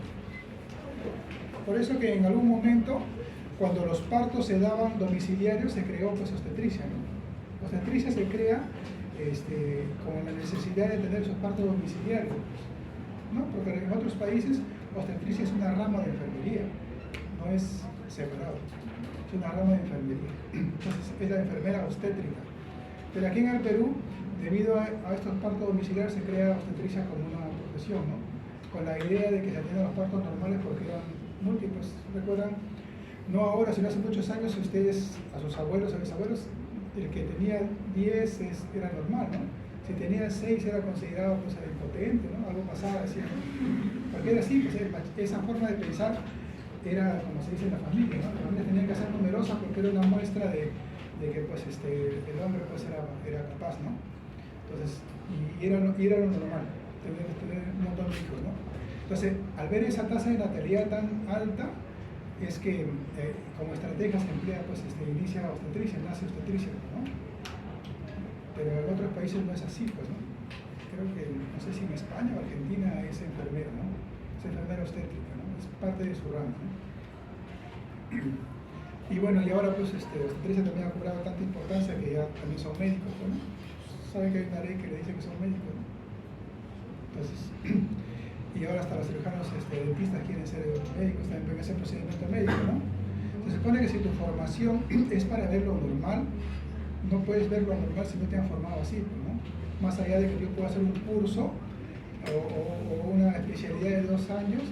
Por eso que en algún momento, cuando los partos se daban domiciliarios, se creó, pues, obstetricia, ¿no? Obstetricia se crea con la necesidad de tener esos partos domiciliarios, ¿no? Porque en otros países obstetricia es una rama de enfermería, no es separado, es una rama de enfermería. Entonces es la enfermera obstétrica. Pero aquí en el Perú, debido a estos partos domiciliarios, se crea obstetricia como una profesión, ¿no? Con la idea de que se atiendan los partos normales porque eran múltiples. ¿Recuerdan? No ahora, sino hace muchos años, ustedes, a sus abuelos, a mis abuelos, el que tenía 10 era normal, ¿no? Si tenía 6 era considerado, pues, impotente, ¿no? Algo pasaba, decía, ¿no? Porque era así, pues, esa forma de pensar era, como se dice, en la familia, ¿no? La familia tenía que ser numerosa porque era una muestra de que, pues, el hombre, pues, era capaz, ¿no? Entonces, y era lo normal, tener un montón de hijos, ¿no? Entonces, al ver esa tasa de natalidad tan alta, es que como estrategia se emplea, pues, inicia obstetricia, nace obstetricia, ¿no? Pero en otros países no es así, pues, ¿no? creo que, no sé si en España o Argentina es enfermera, ¿no? Es enfermera obstétrica, ¿no? Es parte de su rama, ¿no? Y bueno, y ahora pues obstetricia también ha cobrado tanta importancia que ya también son médicos, ¿no? Saben que hay una ley que le dice que son médicos, ¿no? Entonces, y ahora hasta los cirujanos dentistas quieren ser médicos, también pueden hacer procedimiento médico, ¿no? Se supone que si tu formación es para ver lo normal, no puedes ver lo normal si no te han formado así, ¿no? Más allá de que yo pueda hacer un curso o una especialidad de 2 años,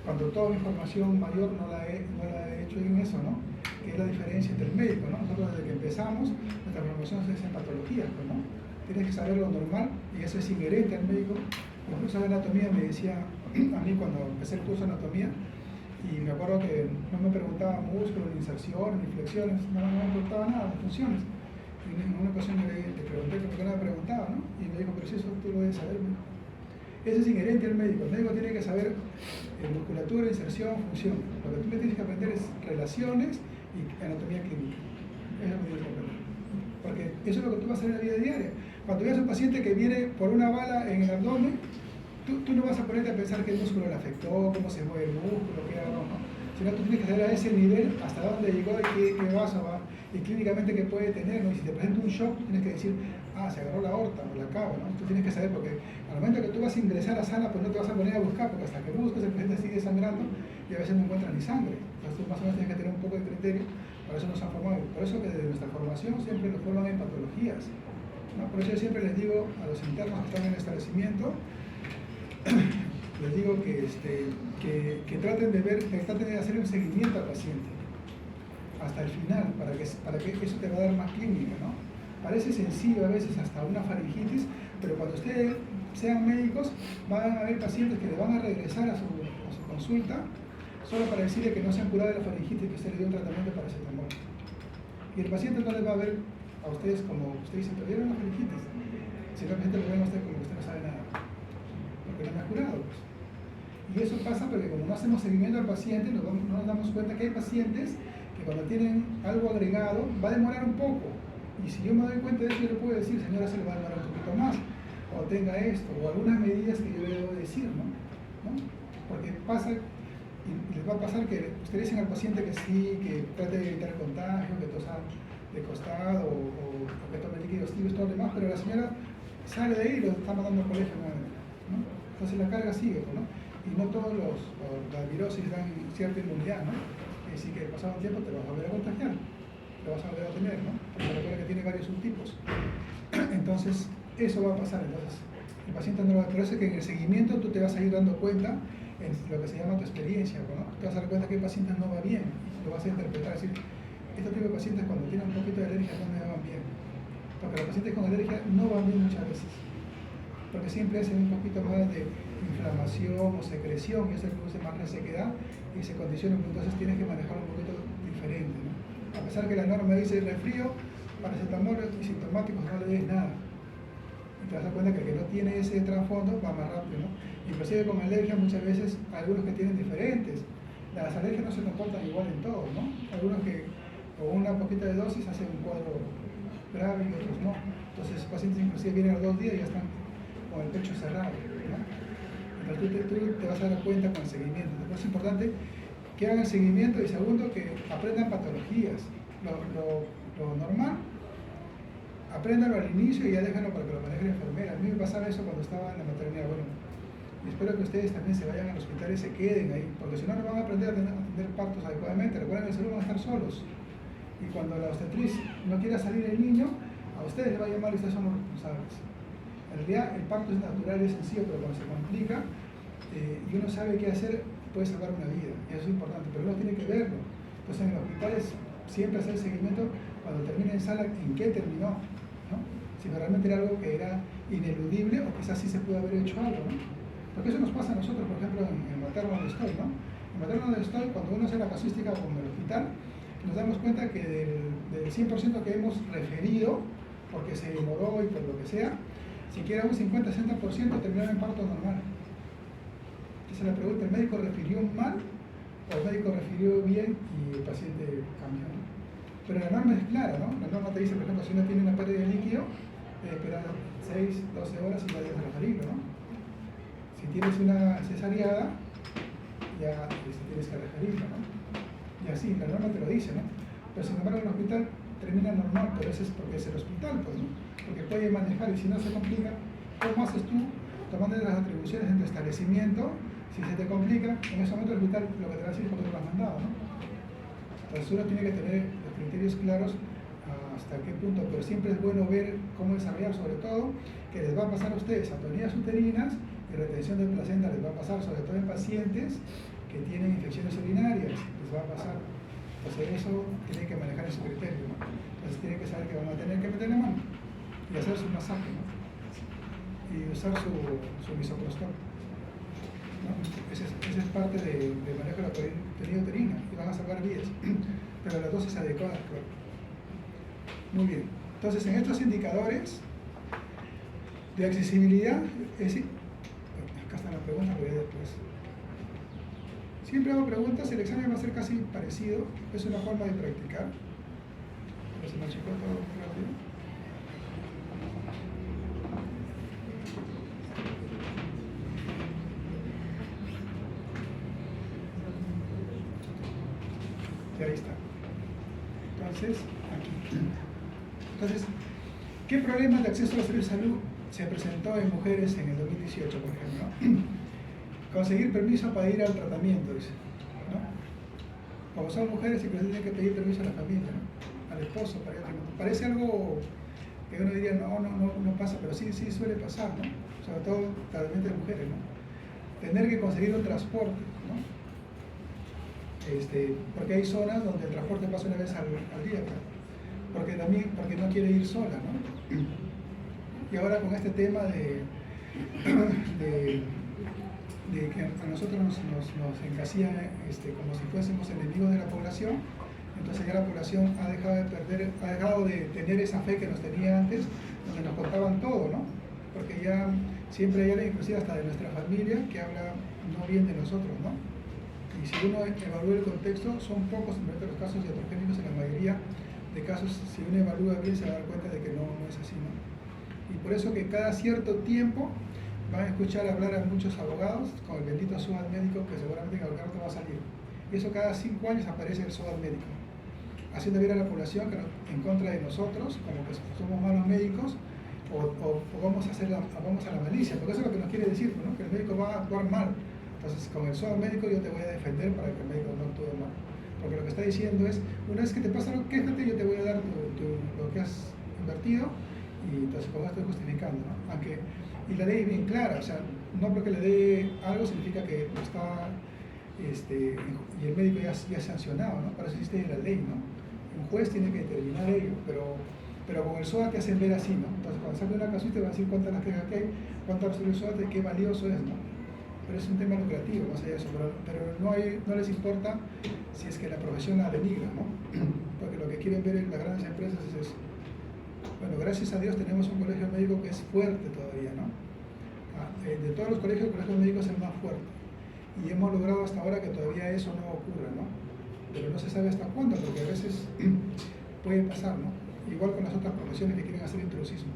cuando toda mi formación mayor no la he hecho en eso, ¿no? Que es la diferencia entre el médico, ¿no? Nosotros desde que empezamos, nuestra formación se hace en patología, ¿no? Tienes que saber lo normal y eso es inherente al médico. Los profesores de anatomía me decían a mí cuando empecé el curso de anatomía, y me acuerdo que no me preguntaba músculos, ni inserciones, ni flexiones, no me preguntaba nada de funciones. Y en una ocasión le pregunté por qué no me preguntaba, ¿no? Y me dijo, pero si eso tú lo debes saber, ¿no? Eso es inherente al médico. El médico tiene que saber musculatura, inserción, función. Lo que tú le tienes que aprender es relaciones y anatomía clínica. Eso es lo que tienes que aprender. Porque eso es lo que tú vas a hacer en la vida diaria. Cuando veas a un paciente que viene por una bala en el abdomen, tú no vas a ponerte a pensar qué músculo le afectó, cómo se mueve el músculo, qué hago, ¿no? Sino tú tienes que saber a ese nivel hasta dónde llegó y qué vaso va, y clínicamente qué puede tener, ¿no? Y si te presenta un shock, tienes que decir, se agarró la aorta o la cava, ¿no? Tú tienes que saber, porque al momento que tú vas a ingresar a sala, pues no te vas a poner a buscar, porque hasta que busques el paciente sigue sangrando y a veces no encuentran ni sangre. Entonces tú más o menos tienes que tener un poco de criterio, para eso nos han formado. Por eso que desde nuestra formación siempre nos forman en patologías, ¿no? Por eso yo siempre les digo a los internos que están en el establecimiento, les digo que traten de hacer un seguimiento al paciente hasta el final, para que eso te va a dar más clínica, ¿no? Parece sencillo a veces hasta una faringitis, pero cuando ustedes sean médicos van a haber pacientes que le van a regresar a su consulta solo para decirle que no se han curado de la faringitis, que usted le dio un tratamiento para paracetamol. Y el paciente no les va a ver a ustedes como ustedes dicen, pero dieron la faringitis, sino el paciente lo ven a usted como que usted no sabe nada, porque no me ha curado, pues. Y eso pasa porque como no hacemos seguimiento al paciente, no nos damos cuenta que hay pacientes que cuando tienen algo agregado va a demorar un poco. Y si yo me doy cuenta de eso, yo le puedo decir, señora, se le va a demorar un poquito más, o tenga esto, o algunas medidas que yo le debo decir, ¿no? Porque pasa, y les va a pasar que ustedes dicen al paciente que sí, que trate de evitar el contagio, que tosa de costado, o que tome líquidos tibios, todo lo demás, pero la señora sale de ahí y lo está mandando al colegio nuevamente, ¿no? Entonces la carga sigue, ¿no? Y no todos las virosis dan cierta inmunidad, ¿no? Y si que pasado un tiempo te vas a volver a contagiar, te vas a volver a tener, ¿no? Porque recuerda que tiene varios subtipos. Entonces, eso va a pasar. Entonces, el paciente no lo va a... Por eso es que en el seguimiento tú te vas a ir dando cuenta en lo que se llama tu experiencia, ¿no? Te vas a dar cuenta que el paciente no va bien, lo vas a interpretar, decir, este tipo de pacientes cuando tienen un poquito de alergia no me van bien. Porque los pacientes con alergia no van bien muchas veces. Porque siempre hacen un poquito más de inflamación o secreción y eso produce más resequedad y se condiciona, entonces tienes que manejarlo un poquito diferente, ¿no? A pesar que la norma dice resfrío, paracetamol y sintomáticos, no le des nada. Y te vas a dar cuenta que el que no tiene ese trasfondo va más rápido, ¿no? Inclusive con alergia muchas veces hay algunos que tienen diferentes. Las alergias no se comportan igual en todos, ¿no? Algunos que con una poquita de dosis hacen un cuadro grave y otros no. Entonces pacientes inclusive vienen a los 2 días y ya están con el pecho cerrado, ¿no? Entonces tú te vas a dar cuenta con el seguimiento. Entonces es importante que hagan el seguimiento y segundo que aprendan patologías. Lo normal, apréndanlo al inicio y ya déjenlo para que lo maneje la enfermera. A mí me pasaba eso cuando estaba en la maternidad. Bueno, y espero que ustedes también se vayan al hospital y se queden ahí, porque si no, no van a aprender a atender partos adecuadamente. Recuerden que el salud van a estar solos. Y cuando la obstetriz no quiera salir el niño, a ustedes les va a llamar y ustedes son los responsables. En realidad el parto es natural y es sencillo, pero cuando se complica y uno sabe qué hacer, puede salvar una vida. Y eso es importante, pero uno tiene que verlo. Entonces en los hospitales siempre hacer el seguimiento cuando termine en sala, en qué terminó, ¿no? Si realmente era algo que era ineludible o quizás sí se pudo haber hecho algo, ¿no? Porque eso nos pasa a nosotros, por ejemplo, en el materno donde estoy, ¿no? En el materno donde estoy, cuando uno hace la casuística con el hospital, nos damos cuenta que del 100% que hemos referido, porque se demoró y por lo que sea, siquiera un 50-60% terminaron en parto normal. Entonces la pregunta, ¿el médico refirió mal o el médico refirió bien y el paciente cambió, ¿no? Pero la norma es clara, ¿no? La norma te dice, por ejemplo, si uno tiene una pérdida de líquido, esperar 6, 12 horas y ya debes referirlo, ¿no? Si tienes una cesareada, ya tienes que referirlo, ¿no? Y así, la norma te lo dice, ¿no? Pero sin embargo, el hospital termina normal, pero eso es porque es el hospital, pues, ¿no? Porque puede manejar y si no se complica, ¿cómo haces tú tomando las atribuciones en tu establecimiento? Si se te complica, en ese momento el hospital lo que te va a decir es porque te lo has mandado, ¿no? Entonces uno tiene que tener los criterios claros hasta qué punto, pero siempre es bueno ver cómo desarrollar, sobre todo que les va a pasar a ustedes atonías uterinas y retención de placenta les va a pasar, sobre todo en pacientes que tienen infecciones urinarias, les va a pasar. Entonces eso tiene que manejar en su criterio, ¿no? Entonces tienen que saber que van a tener que meter la mano y hacer su masaje, ¿no? Y usar su misoprostol, ¿no? Esa es parte del manejo de la atonia uterina y van a salvar vidas, pero las dosis adecuadas, claro. Muy bien, entonces en estos indicadores de accesibilidad, acá está la pregunta, lo voy a después. Siempre hago preguntas, el examen va a ser casi parecido, es una forma de practicar. Pero se me achicó todo muy rápido. Y ahí está. Entonces, aquí. Entonces, ¿qué problemas de acceso a los servicios de salud se presentó en mujeres en el 2018, por ejemplo? Conseguir permiso para ir al tratamiento, dice, ¿no? Como son mujeres, siempre tienen que pedir permiso a la familia, ¿no? Al esposo para ir al tratamiento. Parece algo que uno diría, no pasa, pero sí suele pasar, ¿no? Sobre todo tratamiento de mujeres, ¿no? Tener que conseguir un transporte, ¿no? Porque hay zonas donde el transporte pasa una vez al día, ¿no? Porque no quiere ir sola, ¿no? Y ahora con este tema de que a nosotros nos encasilla como si fuésemos enemigos de la población, entonces ya la población ha dejado de tener esa fe que nos tenía antes, donde nos contaban todo, ¿no? Porque ya siempre hay alguien, inclusive hasta de nuestra familia, que habla no bien de nosotros, ¿no? Y si uno evalúa el contexto, son pocos en los casos iatrogénicos, en la mayoría de casos, si uno evalúa bien, se va a dar cuenta de que no es así, ¿no? Y por eso que cada cierto tiempo van a escuchar hablar a muchos abogados con el bendito SOAT médico, que seguramente en algún rato va a salir. Y eso cada 5 años aparece el SOAT médico, haciendo ver a la población que en contra de nosotros, como que somos malos médicos, o vamos a la malicia, porque eso es lo que nos quiere decir, ¿no? Que el médico va a actuar mal. Entonces, con el SOAT médico yo te voy a defender para que el médico no actúe mal. Porque lo que está diciendo es, una vez que te pasa algo, quéjate, yo te voy a dar lo que has invertido, y entonces con esto estoy justificando, ¿no? Y la ley es bien clara, o sea, no porque le dé algo significa que está, y el médico ya es sancionado, ¿no? Para eso existe la ley, ¿no? Un juez tiene que determinar ello, pero con el SOAT te hacen ver así, ¿no? Entonces cuando sale una casuística te va a decir cuántas las quejas que hay, cuánto resuelve el SOAT, y qué valioso es, ¿no? Pero es un tema lucrativo, más allá de eso, pero no les importa si es que la profesión la denigra, ¿no? Porque lo que quieren ver en las grandes empresas es eso. Bueno, gracias a Dios tenemos un colegio médico que es fuerte todavía, ¿no? De todos los colegios, el colegio médico es el más fuerte. Y hemos logrado hasta ahora que todavía eso no ocurra, ¿no? Pero no se sabe hasta cuándo, porque a veces puede pasar, ¿no? Igual con las otras profesiones que quieren hacer intrusismo.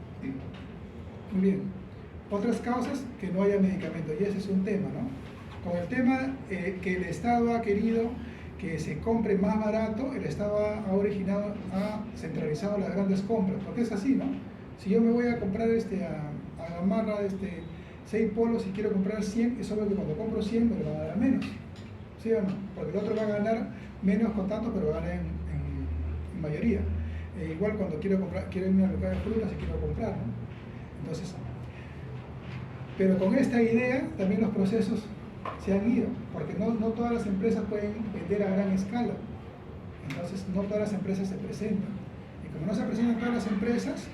Muy bien. Otras causas, que no haya medicamento, y ese es un tema, ¿no? Con el tema que el Estado ha querido que se compre más barato, el Estado ha centralizado las grandes compras, porque es así, ¿no? Si yo me voy a comprar a Gamarra 6 polos y quiero comprar 100, es obvio que cuando compro 100 me lo van a dar menos, ¿sí o no? Porque el otro va a ganar menos con tanto, pero va a ganar en mayoría. Igual cuando quiero irme a una local de frutas y quiero comprar, ¿no? Entonces, pero con esta idea también los procesos se han ido, porque no todas las empresas pueden vender a gran escala, entonces no todas las empresas se presentan, y como no se presentan todas las empresas,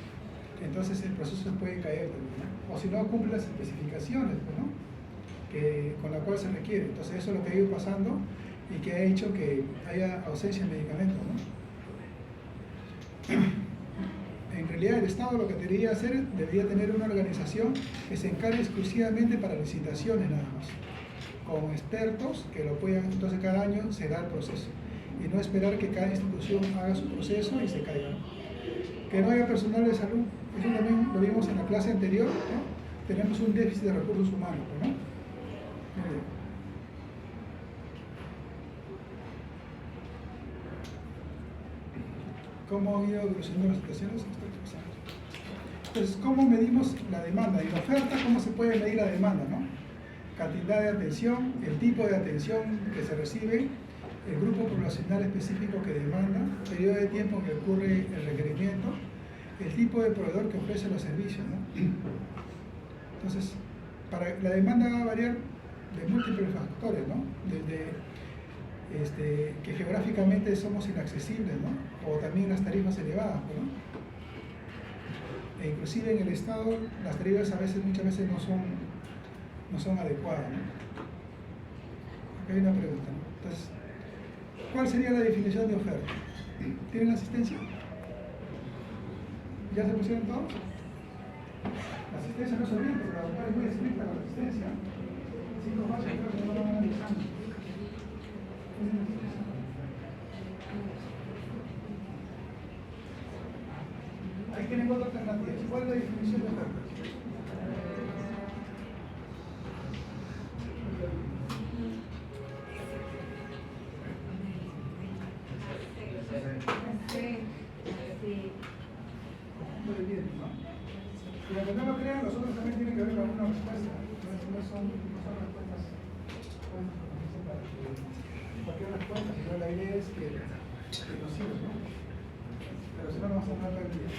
entonces el proceso se puede caer también, ¿no? O si no cumple las especificaciones, ¿no? Con la cual se requiere. Entonces eso es lo que ha ido pasando y que ha hecho que haya ausencia de medicamentos, ¿no? En realidad el Estado lo que debería hacer, debería tener una organización que se encargue exclusivamente para licitaciones nada más, con expertos que lo puedan, entonces cada año se da el proceso, y no esperar que cada institución haga su proceso y se caiga, ¿no? Que no haya personal de salud, Eso también lo vimos en la clase anterior, ¿no? Tenemos un déficit de recursos humanos, ¿no? ¿Cómo ha ido evolucionando las situaciones? Entonces, ¿cómo medimos la demanda? Y la oferta, ¿cómo se puede medir la demanda, no? Cantidad de atención, el tipo de atención que se recibe, el grupo poblacional específico que demanda, periodo de tiempo en que ocurre el requerimiento, el tipo de proveedor que ofrece los servicios, ¿no? Entonces, la demanda va a variar de múltiples factores, ¿no? Desde que geográficamente somos inaccesibles, ¿no? O también las tarifas elevadas, ¿no? E inclusive en el Estado las tarifas muchas veces no son adecuadas, ¿no? Acá hay una pregunta, ¿no? Entonces, ¿cuál sería la definición de oferta? ¿Tienen asistencia? ¿Ya se pusieron todos? La asistencia no se olvida, porque la doctora es muy estricta con la asistencia. 5 pasos creo que no lo van analizando. Ahí tienen cuatro alternativas. ¿Cuál es la definición de oferta? Muy bien, ¿no? Y aunque no lo crean, los otros también tienen que ver con alguna respuesta. No son respuestas. Cualquier respuesta, sino la idea es que nos sirva, ¿no? Pero si no, no vamos a hablar del día.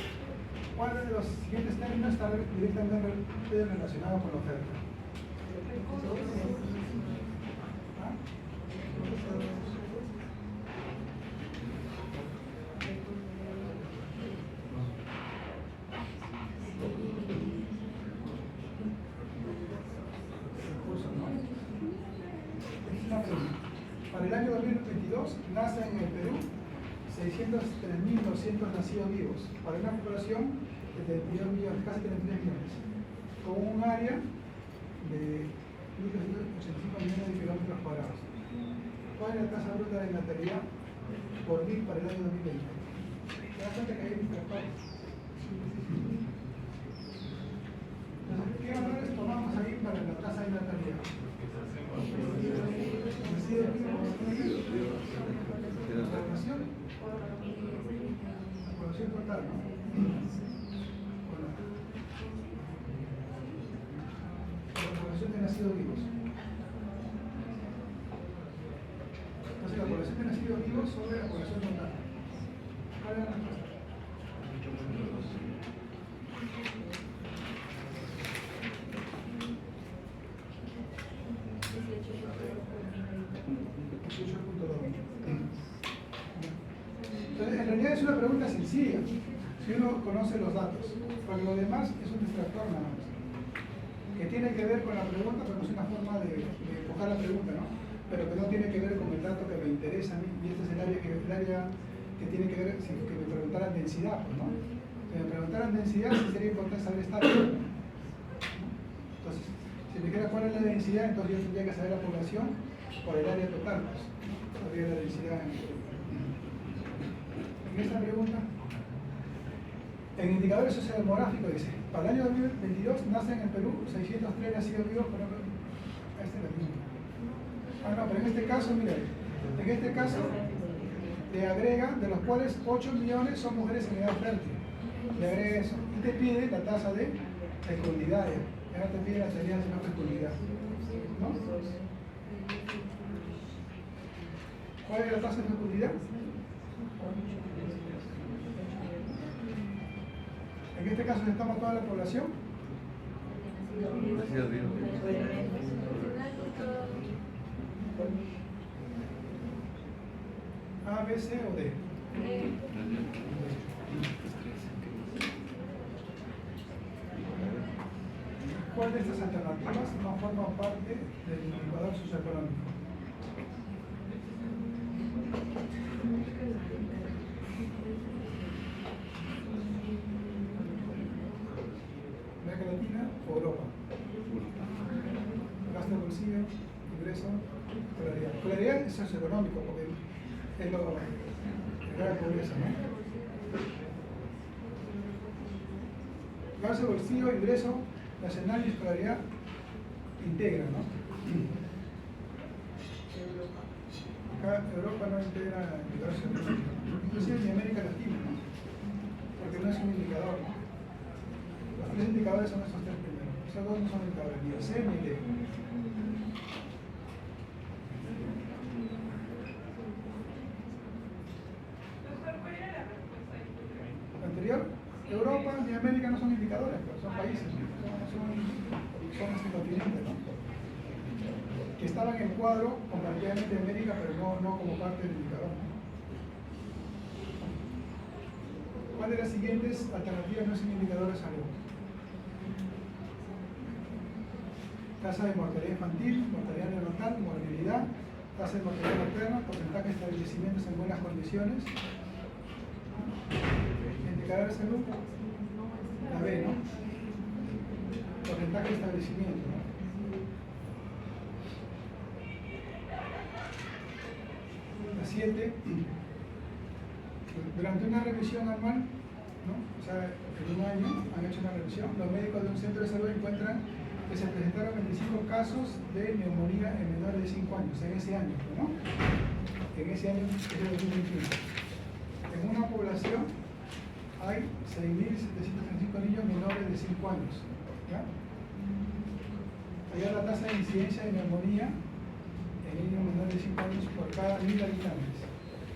¿Cuál de los siguientes términos está directamente relacionado con la oferta? ¿Ah? Para el año 2022 nacen en el Perú 603.200 nacidos vivos, para una población de 32 millones, casi 33 millones, con un área de 1.385 millones de kilómetros cuadrados. ¿Cuál es la tasa bruta de natalidad por mil para el año 2020? ¿Te das cuenta que hay discrepancias? Entonces, ¿qué valores tomamos ahí para la tasa de natalidad? La población total, ¿no? Bueno, la población de nacidos vivos. Entonces, la población de nacidos vivos sobre la población total. ¿Cuál es la respuesta? Entonces, en realidad es una pregunta sencilla, si uno conoce los datos, porque lo demás es un distractor nada más, que tiene que ver con la pregunta, pero no es una forma de enfocar la pregunta, ¿no? Pero que no tiene que ver con el dato que me interesa a mí, y este es el área que tiene que ver, si que me preguntaran densidad, pues, ¿no? Si me preguntaran densidad, sí sería importante saber estatus, ¿no? Entonces, si me dijera cuál es la densidad, entonces yo tendría que saber la población por el área total, pues, sabría la densidad en el Perú. Esta pregunta, en indicadores sociodemográficos dice, para el año 2022 nacen en el Perú 603 nacidos vivos, pero esta es la misma. Ah, no, pero en este caso, mira, en este caso te agrega, de los cuales 8 millones son mujeres en edad fértil. Le agrega eso y te pide la tasa de fecundidad. Ya no te pide la salida sino fecundidad, ¿no? ¿Cuál es la tasa de fecundidad? En este caso necesitamos toda la población. A, B, C o D. ¿Cuál de estas alternativas no forma parte del indicador socioeconómico? América Latina o Europa. Gasto de bolsillo, ingreso, escolaridad. Escolaridad es socioeconómico porque es lo de la pobreza, ¿no? gasto de bolsillo, ingreso nacional y escolaridad integra, ¿no? Acá Europa no integra indicadores económicos, inclusive ni América Latina, ¿no? Porque no es un indicador, ¿no? Los tres indicadores son estos tres primeros. Esos dos no son indicadores, ni el C ni el D. Anterior, Europa ni América no son indicadores, pero son países, son este continente, ¿no? Que estaban en el cuadro comparativamente de América, pero no como parte del indicador, ¿no? ¿Cuál de las siguientes alternativas no es un indicador de salud? Tasa de mortalidad infantil, mortalidad neonatal, morbilidad, tasa de mortalidad materna, porcentaje de establecimientos en buenas condiciones. Indicador de salud, la B, ¿no? Porcentaje de establecimiento, ¿no? La 7, durante una revisión anual, ¿no? O sea, en un año han hecho una revisión, los médicos de un centro de salud encuentran que se presentaron 25 casos de neumonía en menores de 5 años, en ese año, ¿no? En ese año, es el 2021. En una población hay 6.735 niños menores de 5 años, ¿ya? Allá la tasa de incidencia de neumonía en niños menores de 5 años por cada 1.000 habitantes.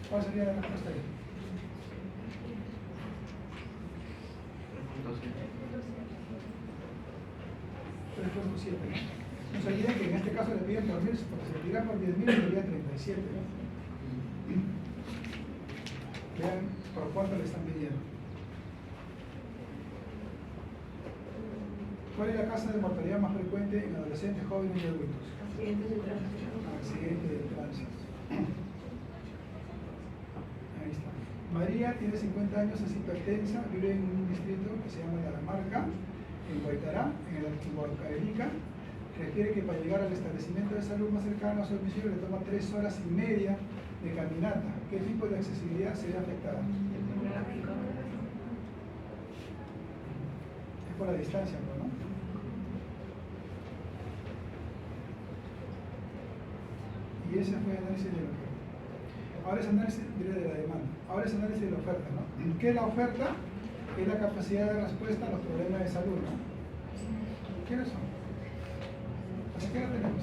¿Cuál sería la respuesta ahí? 3.7, ¿no? No se olviden que en este caso le piden por 1.000, porque si le pidieran por 10.000 sería 37, ¿no? Vean por cuánto le están pidiendo. ¿Cuál es la tasa de mortalidad más frecuente en adolescentes, jóvenes y adultos? Accidente de tránsito. Ahí está. María tiene 50 años, es hipertensa, vive en un distrito que se llama La Marca, en Guaitará, en el Huancavelica. Requiere que para llegar al establecimiento de salud más cercano a su domicilio le toma 3 horas y media de caminata. ¿Qué tipo de accesibilidad se ve afectada? Es por la distancia, ¿no? Y ese fue el análisis de la oferta. Ahora es análisis de la demanda. Ahora es análisis de la oferta, ¿no? ¿Qué es la oferta? Es la capacidad de respuesta a los problemas de salud, ¿no? ¿Quiénes son? ¿Hasta qué hora tenemos?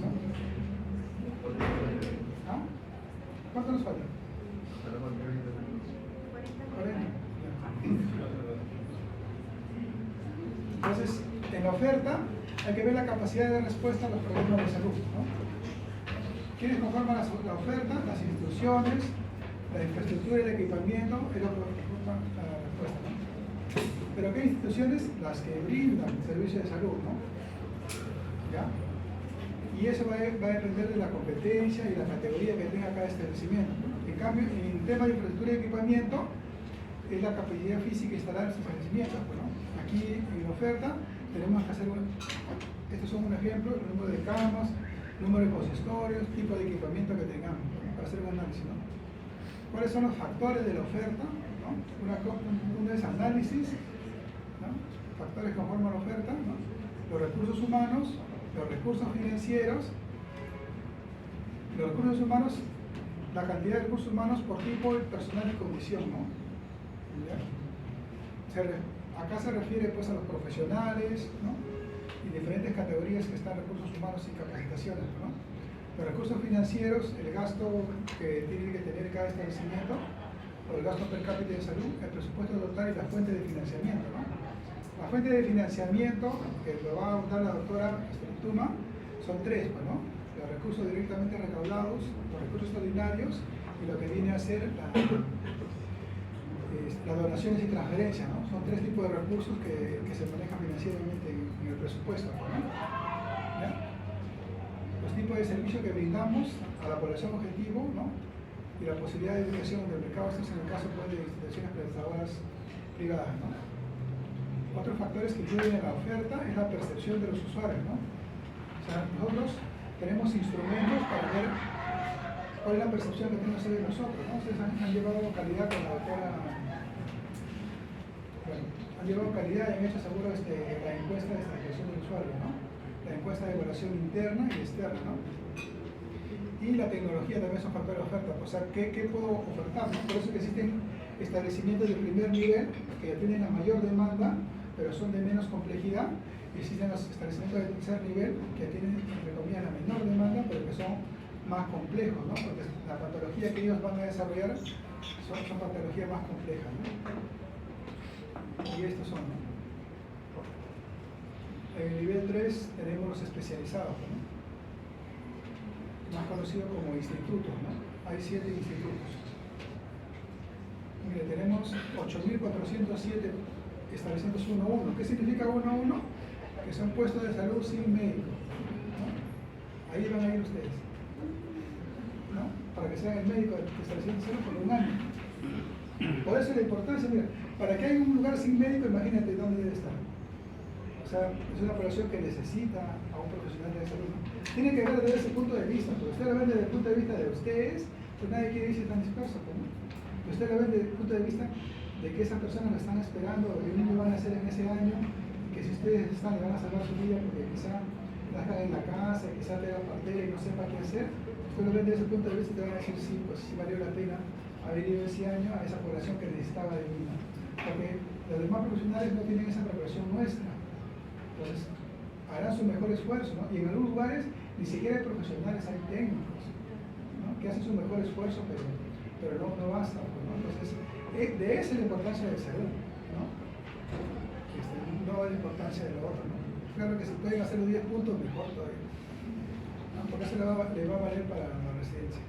¿Ah? ¿Cuánto nos falta? 40. Entonces, en la oferta hay que ver la capacidad de respuesta a los problemas de salud, ¿no? ¿Quiénes conforman la oferta? Las instituciones, la infraestructura y el equipamiento es lo que conforman la respuesta, ¿no? ¿Pero qué instituciones? Las que brindan servicios de salud, ¿no? ¿Ya? Y eso va a depender de la competencia y la categoría que tenga cada establecimiento. En cambio, en el tema de infraestructura y equipamiento, es la capacidad física instalada en sus establecimientos, ¿no? Aquí en la oferta tenemos que hacer, estos son un ejemplo, el número de camas, número de consistorios, tipo de equipamiento que tengamos, ¿no? Para hacer un análisis, ¿no? ¿Cuáles son los factores de la oferta? ¿No? Uno es análisis, ¿no? Factores que conforman la oferta, ¿no? Los recursos humanos, los recursos financieros, los recursos humanos, la cantidad de recursos humanos por tipo de personal y condición, ¿no? ¿Ya? Acá se refiere pues a los profesionales, ¿no? Y diferentes categorías que están recursos humanos y capacitaciones, ¿no? Los recursos financieros, el gasto que tiene que tener cada establecimiento, o el gasto per cápita de salud, el presupuesto total y la fuente de financiamiento, ¿no? La fuente de financiamiento, que lo va a abordar la doctora Tuma, son 3, ¿no? Los recursos directamente recaudados, los recursos extraordinarios y lo que viene a ser las donaciones y transferencias, ¿no? Son 3 tipos de recursos que se manejan financieramente en el presupuesto, ¿no? ¿Ya? Los tipos de servicios que brindamos a la población objetivo, ¿no? Y la posibilidad de educación del mercado, esto es en el caso pues, de instituciones prestadoras privadas, ¿no? Otros factores que influyen en la oferta es la percepción de los usuarios, ¿no? O sea, nosotros tenemos instrumentos para ver cuál es la percepción que tienen ustedes de nosotros, ¿no? Ustedes han llevado calidad con la doctora. Bueno, han llevado calidad y han hecho seguro la encuesta de satisfacción del usuario, ¿no? La encuesta de evaluación interna y externa, ¿no? Y la tecnología también es un factor de oferta. O sea, ¿qué puedo ofertar? ¿No? Por eso que existen establecimientos de primer nivel que ya tienen la mayor demanda, pero son de menos complejidad. Y existen los establecimientos de tercer nivel que tienen, entre comillas, la menor demanda, pero que son más complejos, ¿no? Porque la patología que ellos van a desarrollar son patologías más complejas, ¿no? Y estos son, ¿no? En el nivel 3 tenemos los especializados, ¿no? Más conocido como institutos, ¿no? Hay 7 institutos. Mire, tenemos 8.407 establecimientos 1-1. ¿Qué significa 1-1? Que son puestos de salud sin médico, ¿no? Ahí van a ir ustedes, ¿no? Para que sean el médico de establecimiento de salud por un año. Por eso la importancia, mira, para que haya un lugar sin médico, imagínate dónde debe estar. O sea, es una población que necesita a un profesional de salud, ¿no? Tiene que ver desde ese punto de vista, porque usted lo ve desde el punto de vista de ustedes, pues nadie quiere irse tan disperso, ¿no? Usted lo ve desde el punto de vista de que esas personas lo están esperando, de que un niño van a hacer en ese año, y que si ustedes están, le van a salvar su vida porque quizá la dejan en la casa, quizá tenga partera y no sepa qué hacer. Usted lo ve desde ese punto de vista y te van a decir, sí, pues sí valió la pena haber ido ese año a esa población que necesitaba de vida. Porque los demás profesionales no tienen esa preparación nuestra. Entonces, harán su mejor esfuerzo, ¿no? Y en algunos lugares ni siquiera hay profesionales, hay técnicos, ¿no? Que hacen su mejor esfuerzo, pero no basta, ¿no? Entonces, de esa es la importancia de salud, ¿no? No la importancia de lo otro, ¿no? Claro que si pueden hacer los 10 puntos, mejor todavía, ¿no? Porque eso le va a valer para la residencia.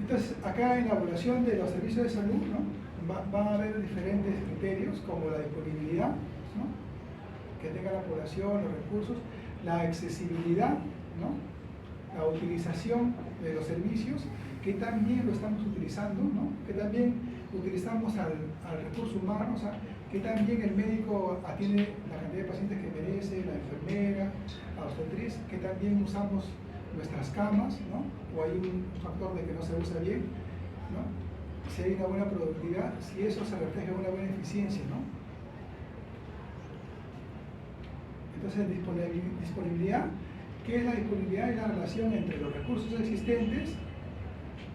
Entonces, acá en la evaluación de los servicios de salud, ¿no? Va a haber diferentes criterios como la disponibilidad, ¿no? Que tenga la población, los recursos, la accesibilidad, ¿no? La utilización de los servicios, que también lo estamos utilizando, ¿no? Que también utilizamos al recurso humano, o sea, que también el médico atiende la cantidad de pacientes que merece, la enfermera, la obstetriz, que también usamos nuestras camas, ¿no? O hay un factor de que no se usa bien, ¿no? Si hay una buena productividad, si eso se refleja en una buena eficiencia, ¿no? Entonces, disponibilidad, ¿qué es la disponibilidad? Es la relación entre los recursos existentes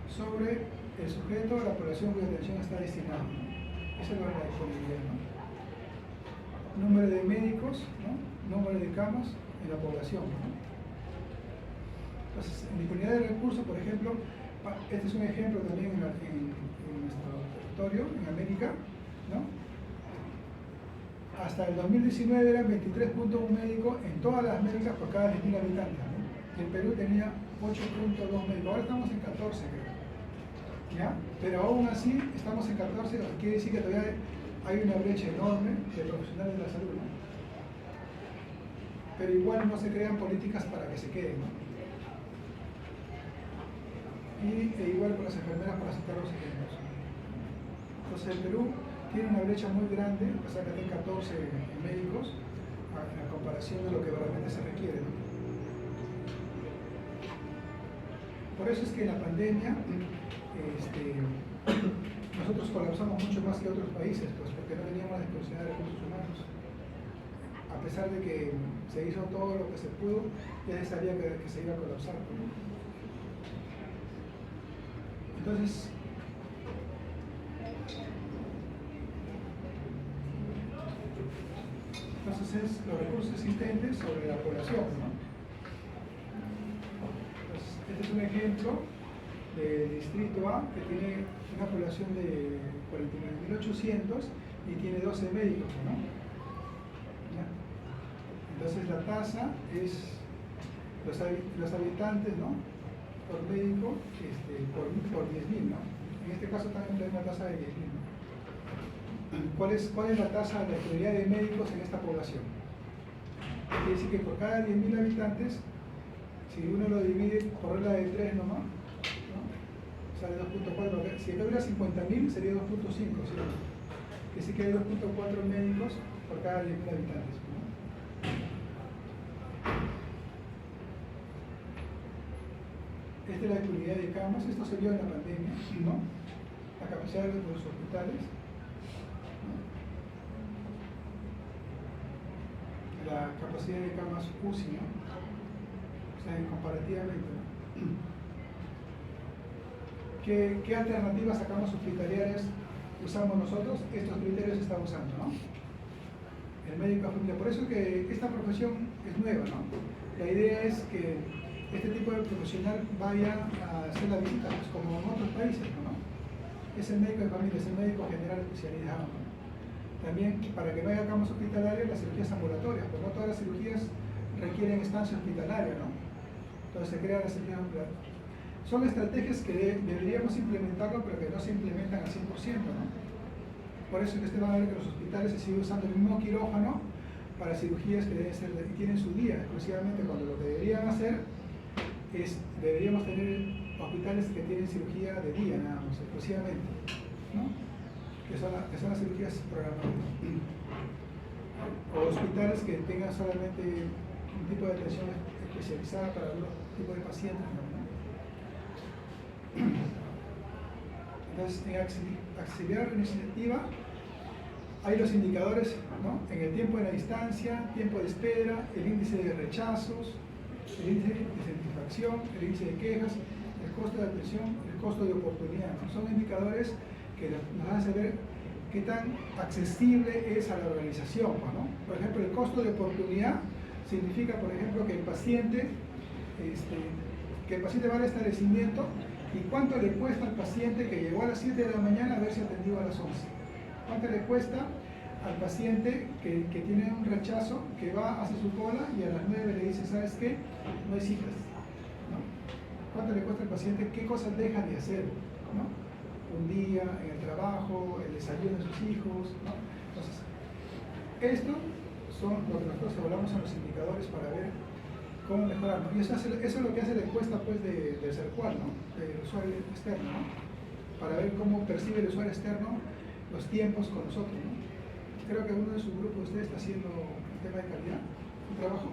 sobre el sujeto o la población cuya atención está destinada, ¿no? Esa es la disponibilidad, ¿no? Número de médicos, ¿no? Número de camas en la población, ¿no? Entonces, en disponibilidad de recursos, por ejemplo, este es un ejemplo también en nuestro territorio, en América, ¿no? Hasta el 2019 eran 23.1 médicos en todas las Américas por cada 10.000 habitantes, ¿no? Y el Perú tenía 8.2 médicos, ahora estamos en 14, creo, ¿ya? Pero aún así estamos en 14, lo que quiere decir que todavía hay una brecha enorme de profesionales de la salud, ¿no? Pero igual no se crean políticas para que se queden, ¿no? Y igual con las enfermeras para aceptar los ejemplos. Entonces el Perú tiene una brecha muy grande, a pesar que tiene 14 médicos, a comparación de lo que realmente se requiere, ¿no? Por eso es que en la pandemia nosotros colapsamos mucho más que otros países, pues porque no teníamos la disponibilidad de recursos humanos. A pesar de que se hizo todo lo que se pudo, ya se sabía que se iba a colapsar, ¿no? Entonces, es los recursos existentes sobre la población, ¿no? Entonces, este es un ejemplo del distrito A que tiene una población de 49.800 y tiene 12 médicos, ¿no? ¿Ya? Entonces la tasa es los habitantes, ¿no? Por médico por 10.000, ¿no? En este caso también hay una tasa de 10.000, ¿no? ¿Cuál es la tasa de disponibilidad de médicos en esta población? Quiere decir que por cada 10.000 habitantes, si uno lo divide por regla de 3 nomás, ¿no? Sale 2.4. Si hubiera 50.000 sería 2.5, ¿sí? Quiere decir que hay 2.4 médicos por cada 10.000 habitantes, ¿no? Esta es la disponibilidad de camas, esto se vio en la pandemia, ¿no? la capacidad de los hospitales, ¿no? La capacidad de camas UCI, ¿no? O sea, comparativamente, ¿no? ¿Qué alternativas a camas hospitalarias usamos nosotros? Estos criterios se están usando, ¿no? El médico de familia. Por eso que esta profesión es nueva, ¿no? La idea es que este tipo de profesional vaya a hacer la visita, pues, como en otros países, ¿no? Es el médico de familia, es el médico general especializado, ¿no? También para que vaya a camas hospitalarias, las cirugías ambulatorias, porque no todas las cirugías requieren estancia hospitalaria, ¿no? Entonces se crean las cirugías ambulatorias. Son estrategias que deberíamos implementarlo, pero que no se implementan al 100%, ¿no? Por eso que usted va a ver que los hospitales se sigue usando el mismo quirófano para cirugías que deben ser, tienen su día exclusivamente, cuando lo que deberían hacer es, deberíamos tener hospitales que tienen cirugía de día nada más, exclusivamente, ¿no? Que son las cirugías programadas. O hospitales que tengan solamente un tipo de atención especializada para algún tipo de pacientes, ¿no? Entonces, en accesibilidad organizativa hay los indicadores, ¿no? En el tiempo de la distancia, tiempo de espera, el índice de rechazos, el índice de satisfacción, el índice de quejas, el costo de atención, el costo de oportunidad, ¿no? Son indicadores que nos hacen saber qué tan accesible es a la organización, ¿no? Por ejemplo, el costo de oportunidad significa, por ejemplo, que el paciente va al establecimiento y cuánto le cuesta al paciente que llegó a las 7 de la mañana a verse atendido a las 11. ¿Cuánto le cuesta al paciente que tiene un rechazo, que va, hace su cola y a las 9 le dice, ¿sabes qué? No hay citas, ¿no? ¿Cuánto le cuesta al paciente? ¿Qué cosas deja de hacer, ¿no? Un día, en el trabajo, el desayuno de sus hijos, ¿no? Entonces, esto son lo que nosotros evaluamos en los indicadores para ver cómo mejorar, ¿no? Y eso es lo que hace la encuesta, pues, del CERCUAL, ¿no? Del usuario externo, ¿no? Para ver cómo percibe el usuario externo los tiempos con nosotros, ¿no? Creo que uno de sus grupos, usted está haciendo un tema de calidad, un trabajo.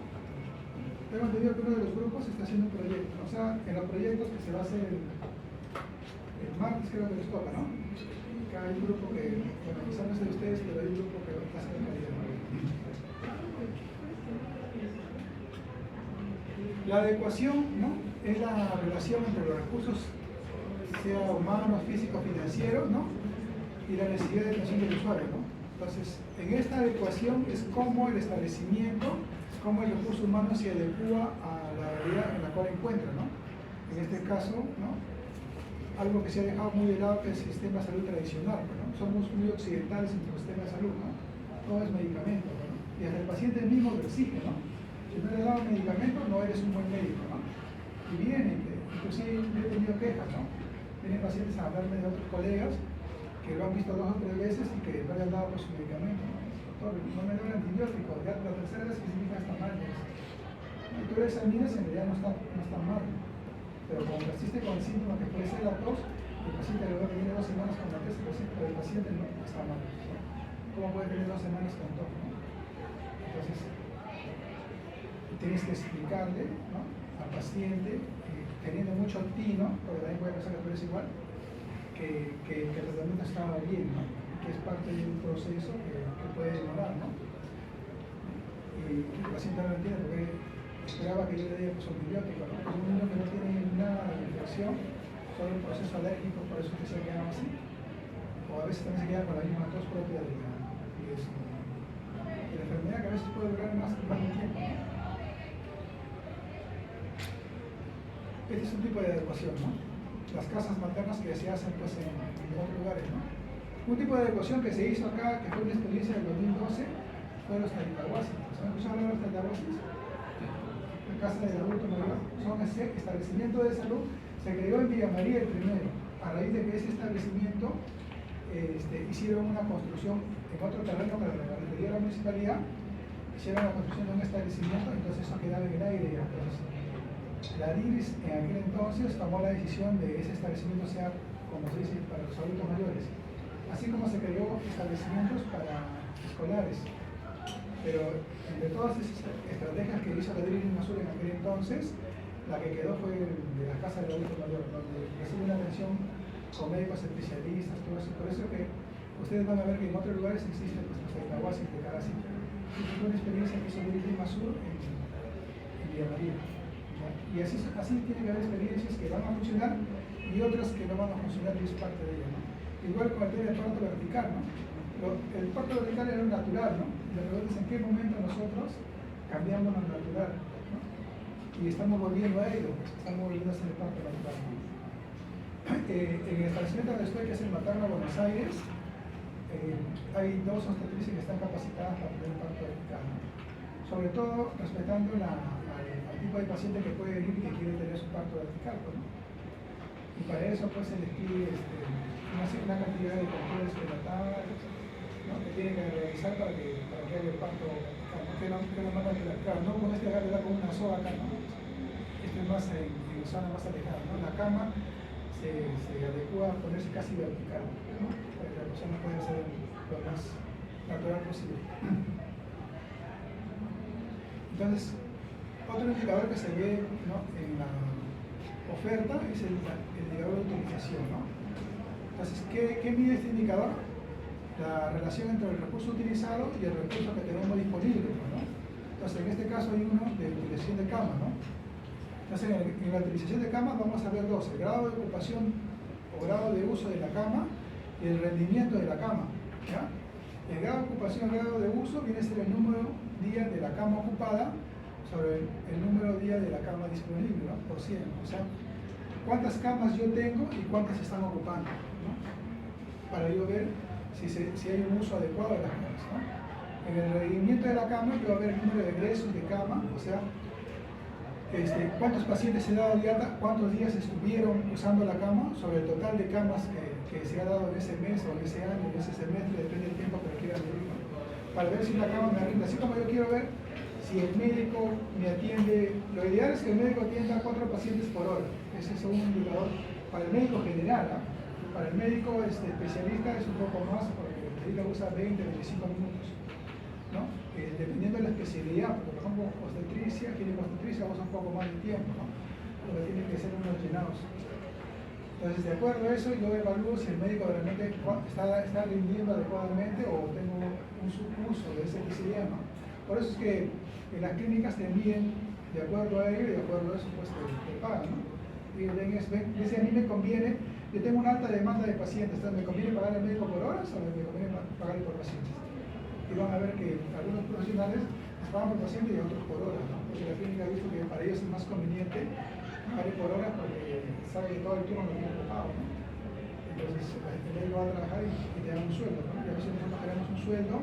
Tengo entendido que uno de los grupos está haciendo un proyecto, ¿no? O sea, en los proyectos que se va a hacer el martes, creo que les toca, ¿no? Acá hay un grupo que, bueno, quizás no es de ustedes, pero hay un grupo que está haciendo calidad, ¿no? La adecuación, ¿no? Es la relación entre los recursos, sea humanos, físicos, financieros, ¿no? Y la necesidad de atención del usuario, ¿no? Entonces, en esta adecuación es cómo el establecimiento, cómo el recurso humano se adecua a la realidad en la cual encuentra, ¿no? En este caso, ¿no? Algo que se ha dejado muy de lado, que es el sistema de salud tradicional, ¿no? Somos muy occidentales en nuestro sistema de salud, ¿no? Todo es medicamento, ¿no? Y hasta el paciente mismo lo exige, ¿no? Si no le das medicamento, no eres un buen médico, ¿no? Y vienen, inclusive yo he tenido quejas, ¿no? Vienen pacientes a hablarme de otros colegas que lo han visto 2 o 3 veces y que no le han dado por su medicamento, ¿no? Doctor, no me da el antibiótico, ya la tercera vez que significa está mal, ¿no? Y tú lo examinas y en realidad no está mal, pero como persiste con el síntoma que puede ser la tos, el paciente luego tiene 2 semanas con la tos, pero el paciente no está mal, ¿no? ¿Cómo puede tener 2 semanas con tos, ¿no? Entonces, tienes que explicarle, ¿no? Al paciente, teniendo mucho tino, porque también puede pasar que es igual, que el tratamiento estaba bien, ¿no? Que es parte de un proceso que puede demorar, ¿no? Y el paciente no lo entiende porque esperaba que yo le diera pues, antibiótico, ¿no? Pues un niño que no tiene nada de infección, solo un proceso alérgico, por eso que se queda así. O a veces también se queda con la misma tos propia de la enfermedad, que a veces puede durar más tiempo, ¿no? Este es un tipo de adecuación, ¿no? Las casas maternas que se hacen pues, en otros lugares, ¿no? Un tipo de adecuación que se hizo acá, que fue una experiencia del 2012, fue los talitahuasis. ¿Han escuchado hablar de los talitahuasis? La casa del adulto mayor. Son establecimientos de salud. Se creó en Villa María el primero. A raíz de que ese establecimiento hicieron una construcción en otro terreno para la Secretaría de la Municipalidad, hicieron la construcción de un establecimiento, entonces eso quedaba en el aire. Entonces, la DIRIS en aquel entonces tomó la decisión de que ese establecimiento sea, como se dice, para los adultos mayores, así como se creó establecimientos para escolares. Pero entre todas esas estrategias que hizo la DIRIS en Masur en aquel entonces, la que quedó fue de la casa del adulto mayor, donde recibe una atención con médicos especialistas, todo eso. Por eso que ustedes van a ver que en otros lugares existen nuestros Tahuasi de cada sitio. Es una experiencia que hizo el Clima Sur en Villa María. Y así tiene que haber experiencias que van a funcionar y otras que no van a funcionar y es parte de ello, ¿no? Igual con el tema del parto vertical, ¿no? El parto vertical era un natural, ¿no? La pregunta es en qué momento nosotros cambiamos lo natural, ¿no? Y estamos volviendo a ello, pues, estamos volviendo a hacer el parto vertical, ¿no? En el establecimiento donde estoy, que es el Materno Buenos Aires, hay 2 obstetrices que están capacitadas para hacer el parto vertical, ¿no? Sobre todo respetando al tipo de paciente que puede venir y que quiere tener su parto vertical, ¿no? Y para eso pues se les pide una cantidad de controles prenatales, ¿no? Que tienen que realizar para que haga el parto vertical, ¿no? Que no mandan claro, no con este agarre con una soga acá, ¿no? Esto es más en zona más alejada, ¿no? La cama se adecua a ponerse casi vertical, ¿no? Para que la persona pueda ser lo más natural posible. Entonces, otro indicador que se ve, ¿no?, en la oferta es el indicador de utilización, ¿no? Entonces, ¿qué mide este indicador? La relación entre el recurso utilizado y el recurso que tenemos disponible, ¿no? Entonces, en este caso hay uno de utilización de cama, ¿no? Entonces, en la utilización de cama vamos a ver dos: el grado de ocupación o grado de uso de la cama y el rendimiento de la cama, ¿ya? El grado de ocupación o grado de uso viene a ser el número días de la cama ocupada sobre el número día de la cama disponible, ¿no? Por 100, o sea, cuántas camas yo tengo y cuántas se están ocupando, ¿no? Para yo ver si hay un uso adecuado de las camas, ¿no? En el rendimiento de la cama yo voy a ver el número de egresos de cama, o sea, cuántos pacientes he dado de alta, cuántos días estuvieron usando la cama sobre el total de camas que se ha dado en ese mes o en ese año, en ese semestre, depende del tiempo que lo quieran medir, ¿no? Para ver si la cama me rinde, así como yo quiero ver si el médico me atiende. Lo ideal es que el médico atienda a 4 pacientes por hora. Ese es un indicador para el médico general, ¿no? Para el médico especialista es un poco más, porque el médico usa 20, 25 minutos, ¿no? Dependiendo de la especialidad, porque por ejemplo obstetricia, ginecobstetricia usa un poco más de tiempo, ¿no? Porque tienen que ser unos llenados. Entonces, de acuerdo a eso, yo evalúo si el médico realmente está rindiendo adecuadamente o tengo un subuso de ese especialidad, ¿no? Por eso es que en las clínicas te envíen de acuerdo a ello y de acuerdo a eso pues te pagan, ¿no? Y a mí me conviene, yo tengo una alta demanda de pacientes, entonces ¿me conviene pagar al médico por horas o me conviene pagarle por pacientes? Y van a ver que algunos profesionales les pagan por paciente y otros por hora, ¿no? Porque la clínica ha visto que para ellos es más conveniente pagar por hora porque sabe que todo el turno lo tiene ocupado, ¿no? Entonces el médico va a trabajar y te da un sueldo, ¿no? Y a veces nosotros queremos un sueldo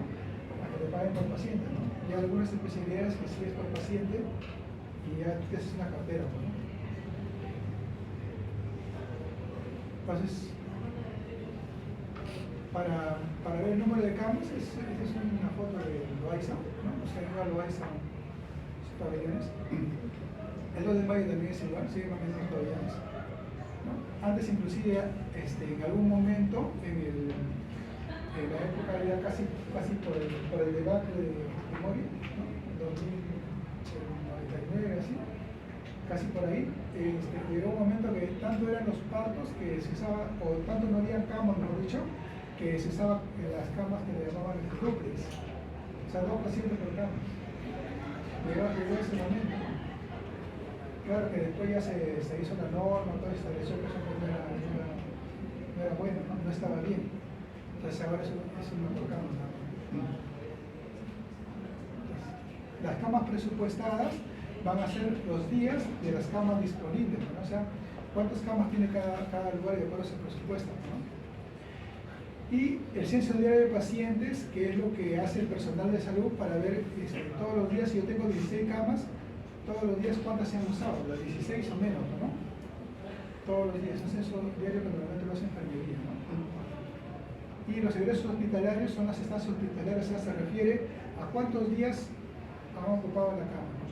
para que te paguen por paciente, ¿no? Y hay algunas especialidades que sí es por paciente y ya te haces una cartera, ¿no? Entonces, para ver el número de camas, esta es una foto de Loaiza, ¿no? O sea, no Loaiza, sus pabellones. El 2 de mayo también es igual, sigue manteniendo pabellones, ¿no? Antes inclusive, en algún momento, en la época ya casi por el debate de Fujimori, ¿no? 2099, así, casi por ahí, llegó un momento que tanto eran los partos que se usaba, o tanto no había camas, mejor dicho, que se usaban las camas que le llamaban duplex, o sea, 2 pacientes por cama. Llegó ese momento, ¿no? Claro que después ya se hizo la norma, todo se estableció que eso no era bueno, no estaba bien. Entonces ahora es una por cama, ¿no? Las camas presupuestadas van a ser los días de las camas disponibles, ¿no? O sea, cuántas camas tiene cada lugar y de acuerdo a ese presupuesto, ¿no? Y el censo diario de pacientes, que es lo que hace el personal de salud para ver todos los días, si yo tengo 16 camas, todos los días cuántas se han usado, las 16 o menos, ¿no? Todos los días, un censo diario que normalmente lo hace enfermería, ¿no? Y los egresos hospitalarios son las estancias hospitalarias, o sea, se refiere a cuántos días han ocupado la cama, ¿no?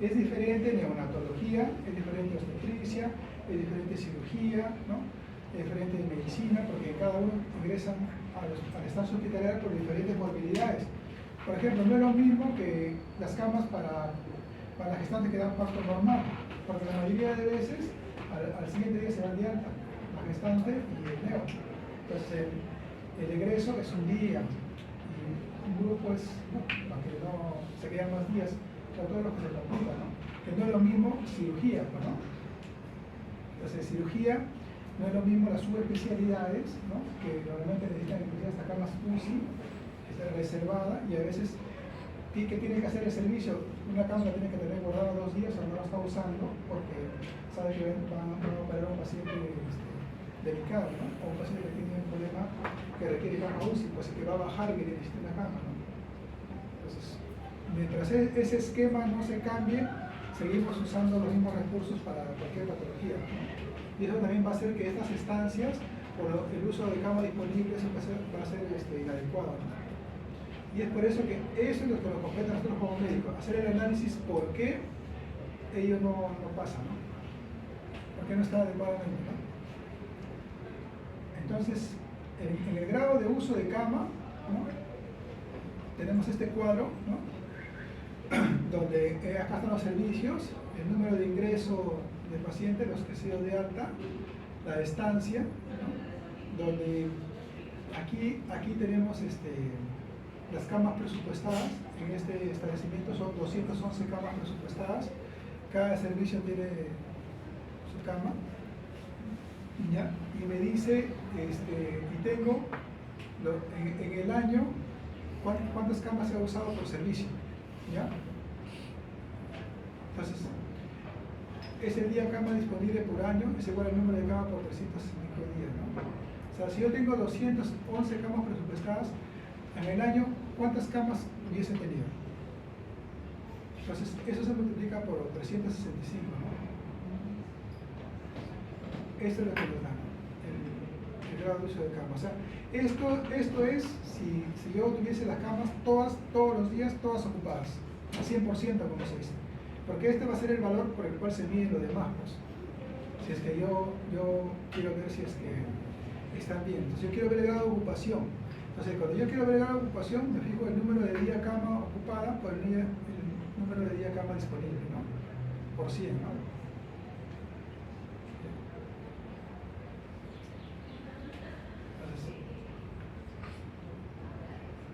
Es diferente neonatología, es diferente obstetricia, es diferente cirugía, ¿no? Es diferente de medicina, porque cada uno ingresan a la estancia hospitalaria por diferentes morbilidades. Por ejemplo, no es lo mismo que las camas para las gestantes que dan parto normal, porque la mayoría de veces al siguiente día se van de alta las gestante y el neo. Entonces el egreso es un día y un grupo es, aunque no se quedan más días, para todos los que se complican, ¿no? Que no es lo mismo cirugía, ¿no? Entonces cirugía no es lo mismo las subespecialidades, ¿no? Que normalmente necesitan inclusive hasta camas UCI, está reservada y a veces que tiene que hacer el servicio, una cama la tiene que tener guardada 2 días o no la está usando porque sabe que van a operar a un paciente delicado, ¿no? O un paciente que tiene un problema que requiere cama UCI, pues que va a bajar y que necesita una cama, ¿no? Entonces, mientras ese esquema no se cambie, seguimos usando los mismos recursos para cualquier patología, ¿no? Y eso también va a hacer que estas estancias, por el uso de cama disponible, eso va a ser inadecuado, ¿no? Y es por eso que eso es lo que nos compete a nosotros como médicos, hacer el análisis por qué ello no pasa, ¿no? ¿Por qué no está adecuadamente, ¿no? Entonces, en el grado de uso de cama, ¿no? Tenemos este cuadro, ¿no? Donde acá están los servicios, el número de ingreso del paciente, los que se dio de alta, la estancia, ¿no? Donde aquí tenemos las camas presupuestadas. En este establecimiento son 211 camas presupuestadas, cada servicio tiene su cama, ¿ya? Y me dice, y tengo en el año cuántas camas se ha usado por servicio, ¿ya? Entonces, ese día cama disponible por año es igual al número de camas por 365 días, ¿no? O sea, si yo tengo 211 camas presupuestadas, en el año, ¿cuántas camas hubiese tenido? Entonces, eso se multiplica por 365, ¿no? Esto es lo que nos da, ¿no? El grado de uso de cama. O sea, esto es si yo tuviese las camas todos los días, todas ocupadas, al 100%, como se dice. Porque este va a ser el valor por el cual se miden los demás, pues. Si es que yo quiero ver si es que están bien. Entonces, yo quiero ver el grado de ocupación. Entonces, cuando yo quiero ver el grado de ocupación, me fijo el número de día cama ocupada por el número de día cama disponible, ¿no? Por 100, ¿no?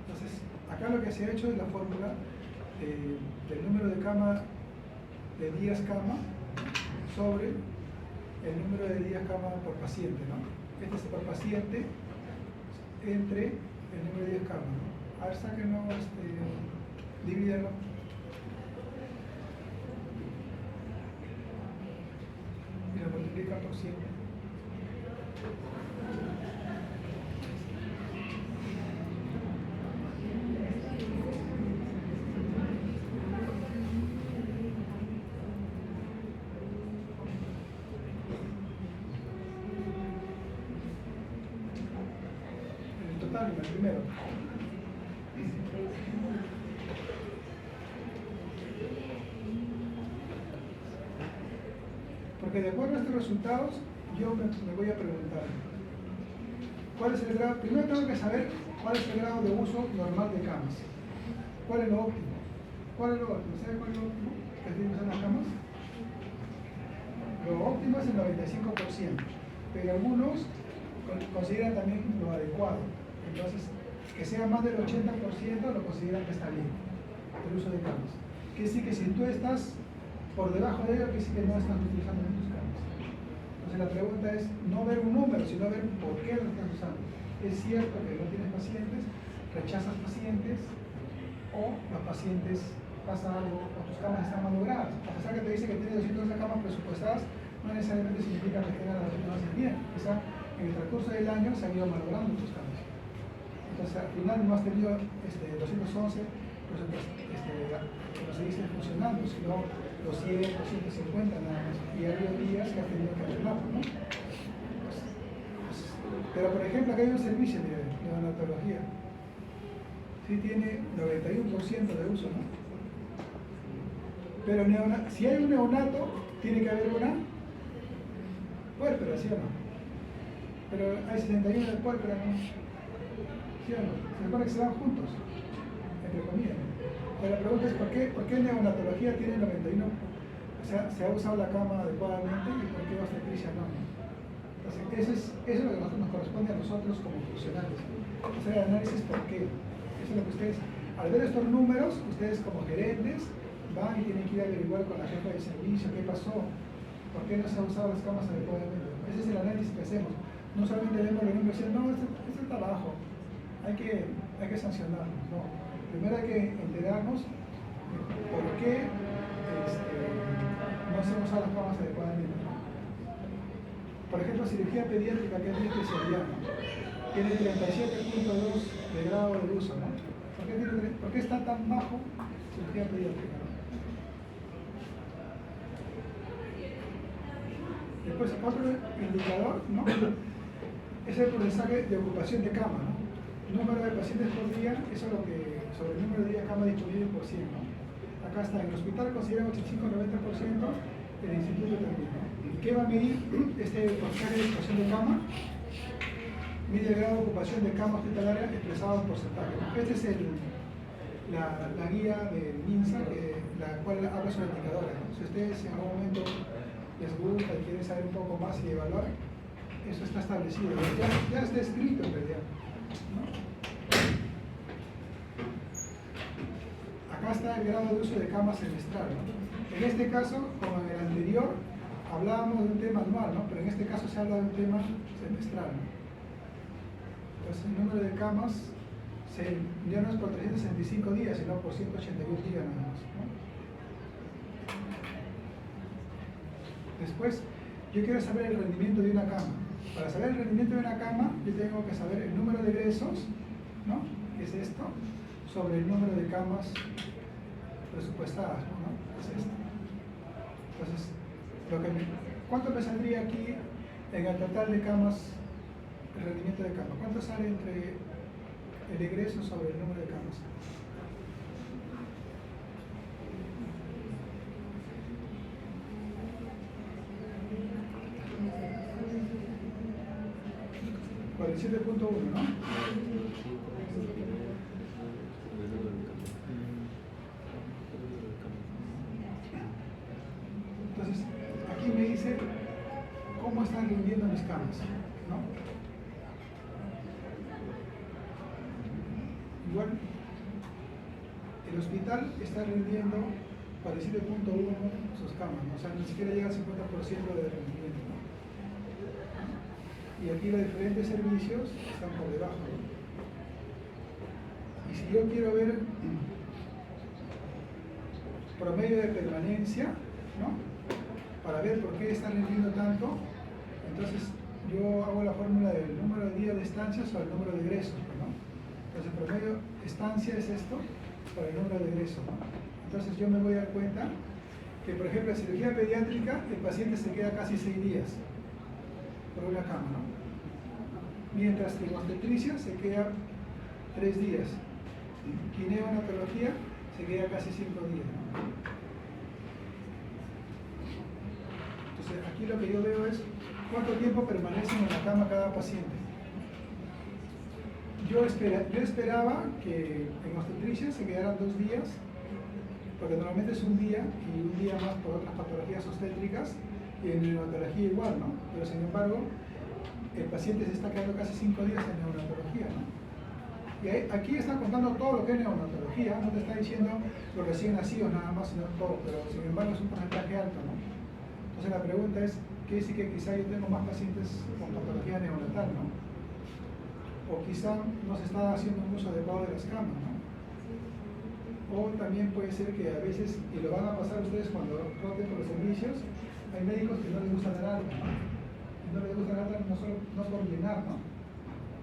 Entonces, acá lo que se ha hecho es la fórmula del número de cama, de días cama, sobre el número de días cama por paciente, ¿no? Este es por paciente entre el número de días cama, ¿no? A ver, sáquenlo, divídelo. Y lo multiplica por 100. El total, el primero. Porque de acuerdo a estos resultados, yo me voy a preguntar, ¿cuál es el grado? Primero tengo que saber cuál es el grado de uso normal de camas. ¿Cuál es lo óptimo? ¿Cuál es lo óptimo? ¿Sabe cuál es lo óptimo que tienen que usar las camas? Lo óptimo es el 95%, pero algunos consideran también lo adecuado. Entonces, que sea más del 80% lo consideran que está bien, el uso de camas. Quiere decir que si tú estás por debajo de ello, quiere decir que no estás utilizando bien tus camas. Entonces la pregunta es no ver un número, sino ver por qué lo estás usando. Es cierto que no tienes pacientes, rechazas pacientes, o los pacientes pasa algo, o tus camas están malogradas. A pesar que te dice que tienes 212 camas presupuestadas, no necesariamente significa que tengan las 212 bien. Quizá en el transcurso del año se han ido malogrando tus camas. Entonces al final no has tenido 211 como se dice, funcionando, sino los 100, 250 nada más. Y ha habido días que has tenido que arreglarlo, ¿no? Pero por ejemplo, acá hay un servicio de neonatología. Sí tiene 91% de uso, ¿no? Pero si hay un neonato, tiene que haber una puérpera, ¿sí o no? Pero hay 71 de puérpera, ¿no? ¿Sí o no? Se supone que se van juntos, entre comillas. Pero la pregunta es, ¿por qué neonatología tiene 91? O sea, se ha usado la cama adecuadamente y ¿por qué obstetricia no? Entonces, eso es lo que nos corresponde a nosotros como profesionales, hacer el análisis por qué. Eso es lo que ustedes, al ver estos números, ustedes como gerentes van y tienen que ir a averiguar con la jefa de servicio qué pasó, por qué no se han usado las camas adecuadamente. Ese es el análisis que hacemos. No solamente vemos los números y decimos, no, este está bajo, hay que sancionarlo. No. Primero hay que enterarnos por qué no se han usado las camas adecuadamente. Por ejemplo, cirugía pediátrica, que es mi especialidad, ¿no? Tiene 37.2 de grado de uso, ¿no? ¿Por qué está tan bajo cirugía pediátrica? ¿No? Después, otro indicador, ¿no? Es el porcentaje de ocupación de cama, ¿no? Número de pacientes por día, eso es lo que, sobre el número de días de cama distribuido por 100, ¿no? Acá está, en el hospital consideran 85-90%, el instituto también, ¿no? ¿Y qué va a medir este porcentaje de ocupación de cama? Mide el grado de ocupación de cama hospitalaria expresado en porcentaje, ¿no? Esta es la guía del MINSA, la cual habla sobre indicadores, ¿no? Si ustedes en algún momento les gusta y quieren saber un poco más y evaluar, eso está establecido, ya está escrito en realidad, ¿no? Acá está el grado de uso de cama semestral, ¿no? En este caso, como en el anterior, hablábamos de un tema anual, ¿no? Pero en este caso se habla de un tema semestral, ¿no? Entonces el número de camas ya no es por 365 días, sino por 181 días nada más, ¿no? Después, yo quiero saber el rendimiento de una cama. Para saber el rendimiento de una cama, yo tengo que saber el número de egresos, ¿no? Que es esto, sobre el número de camas presupuestadas, ¿no? Es esto. Entonces, ¿cuánto me saldría aquí en el total de camas, el rendimiento de cama? ¿Cuánto sale entre el egreso sobre el número de camas? $47.1, ¿no? Entonces, aquí me dice cómo están rindiendo mis camas, ¿no? Igual, el hospital está rindiendo 47.1 sus camas, ¿no? O sea, ni siquiera llega al 50% de rendimiento, ¿no? Y aquí los diferentes servicios están por debajo, ¿no? Y si yo quiero ver promedio de permanencia, ¿no? Para ver por qué está rindiendo tanto, entonces yo hago la fórmula del número de días de estancia sobre el número de egresos, ¿no? Entonces el promedio estancia es esto para el número de egresos, ¿no? Entonces yo me voy a dar cuenta que, por ejemplo, en cirugía pediátrica el paciente se queda casi 6 días por una cama, ¿no? Mientras que en obstetricia se queda 3 días. En neonatología se queda casi 5 días, ¿no? Entonces aquí lo que yo veo es cuánto tiempo permanecen en la cama cada paciente. Yo esperaba que en obstetricia se quedaran 2 días, porque normalmente es un día y un día más por otras patologías obstétricas, y en neonatología igual, ¿no? Pero sin embargo, el paciente se está quedando casi 5 días en neonatología, ¿no? Y aquí está contando todo lo que es neonatología, no te está diciendo los recién nacidos nada más, sino todo, pero sin embargo es un porcentaje alto, ¿no? Entonces la pregunta es, ¿qué dice que quizá yo tengo más pacientes con patología neonatal, ¿no? O quizá no se está haciendo un uso adecuado de las camas, ¿no? O también puede ser que a veces, y lo van a pasar ustedes cuando roten por los servicios, hay médicos que no les gusta dar algo, ¿no? Y no les gusta dar algo no por llenar, ¿no?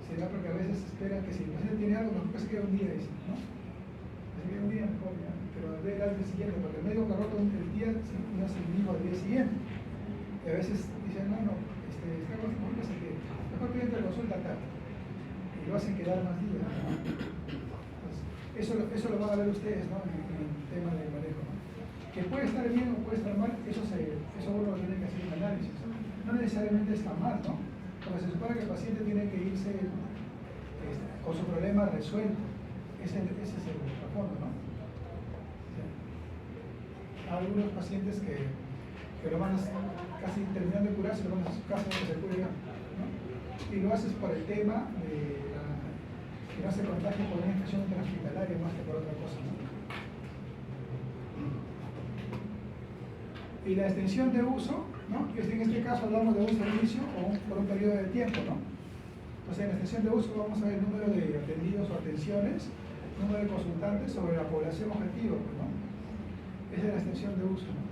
Sino porque a veces esperan que si el paciente tiene algo, mejor que se quede un día, dicen, ¿no? Se quede un día mejor, ¿ya? Pero ve al día siguiente, porque el médico que roto el día no es el mismo al día siguiente. Y a veces dicen, no, está mejor que se quede. Mejor que entre consulta acá. Y lo hacen quedar más días, ¿no? Eso lo van a ver ustedes, ¿no? En el tema del manejo, ¿no? Que puede estar bien o puede estar mal, eso uno tiene que hacer un análisis. No necesariamente está mal, ¿no? Porque se supone que el paciente tiene que irse con su problema resuelto. Ese es el trasfondo, ¿no? Hay algunos pacientes que lo van a casi terminando de curarse, lo van a su casa que se cure ya. y lo haces por el tema de que no se contagie por una infección intrahospitalaria más que por otra cosa, ¿no? Y la extensión de uso, ¿no? En este caso hablamos de un servicio o por un periodo de tiempo, ¿no? Entonces en la extensión de uso vamos a ver el número de atendidos o atenciones, número de consultantes sobre la población objetivo, ¿no? Esa es la extensión de uso, ¿no?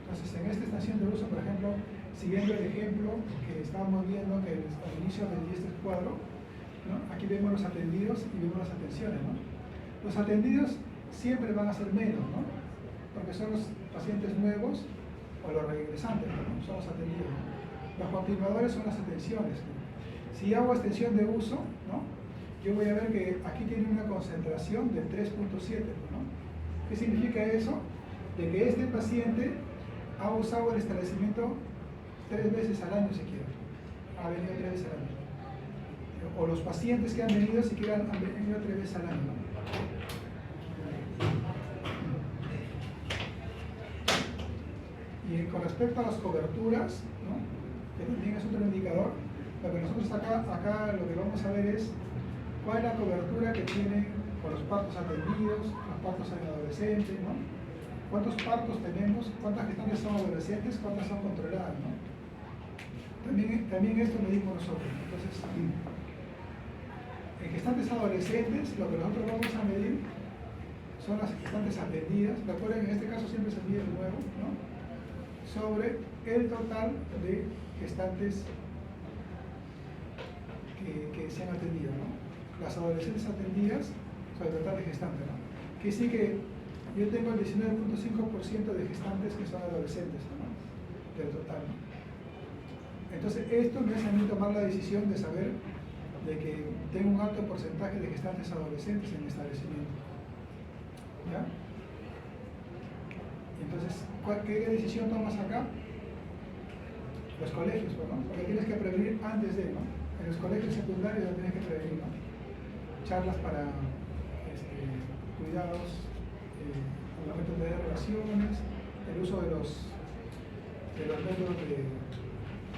Entonces en esta extensión de uso, por ejemplo, siguiendo el ejemplo que estábamos viendo que al inicio del 10 cuadro, ¿no? Aquí vemos los atendidos y vemos las atenciones, ¿no? Los atendidos siempre van a ser menos, ¿no? Porque son los pacientes nuevos o los regresantes, ¿no? Son los atendidos, ¿no? Los continuadores son las atenciones, ¿no? Si hago extensión de uso, ¿no? Yo voy a ver que aquí tiene una concentración del 3.7, ¿no? ¿Qué significa eso? De que este paciente ha usado el establecimiento 3 veces al año siquiera. Ha venido 3 veces al año. O los pacientes que han venido siquiera han venido 3 veces al año, ¿no? Y con respecto a las coberturas, ¿no? Que también es otro indicador, lo que nosotros acá lo que vamos a ver es cuál es la cobertura que tienen con los partos atendidos, los partos en adolescentes, ¿no? ¿Cuántos partos tenemos? ¿Cuántas gestantes son adolescentes? ¿Cuántas son controladas, ¿no? También esto medimos nosotros. Entonces, en gestantes adolescentes, lo que nosotros vamos a medir son las gestantes atendidas. Recuerden, en este caso siempre se mide de nuevo, ¿no? Sobre el total de gestantes que se han atendido, ¿no? Las adolescentes atendidas sobre el total de gestantes, ¿no? Que sí que yo tengo el 19.5% de gestantes que son adolescentes, ¿no? Del total, ¿no? Entonces esto me hace a mí tomar la decisión de saber de que tengo un alto porcentaje de gestantes adolescentes en mi establecimiento, ¿ya? Entonces, ¿qué decisión tomas acá? Los colegios, ¿no? Porque tienes que prevenir antes de, ¿no? En los colegios secundarios lo tienes que prevenir, ¿no? Charlas para cuidados, el método de relaciones, el uso de los métodos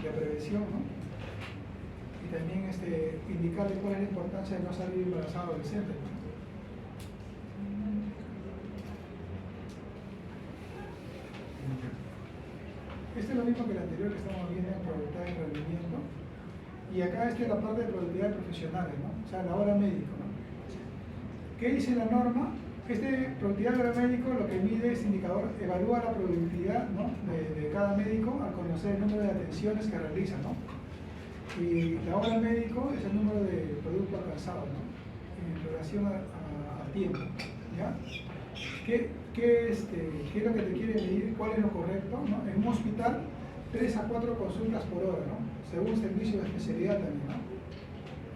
de prevención, ¿no? Y también indicarle cuál es la importancia de no salir embarazado adolescente, ¿no? Este es lo mismo que el anterior que estamos viendo en probabilidad de rendimiento. Y acá esta es la parte de probabilidad profesionales, ¿no? O sea, la hora médico, ¿no? ¿Qué dice la norma? Probabilidad de hora médico lo que mide este indicador, evalúa la productividad, ¿no? de cada médico al conocer el número de atenciones que realiza, ¿no? Y la hora médico es el número de producto alcanzado, ¿no? En relación al tiempo, ¿ya? ¿Qué es lo que te quiere medir? ¿Cuál es lo correcto, ¿no? En un hospital, 3 a 4 consultas por hora, ¿no? Según servicio de especialidad también, ¿no?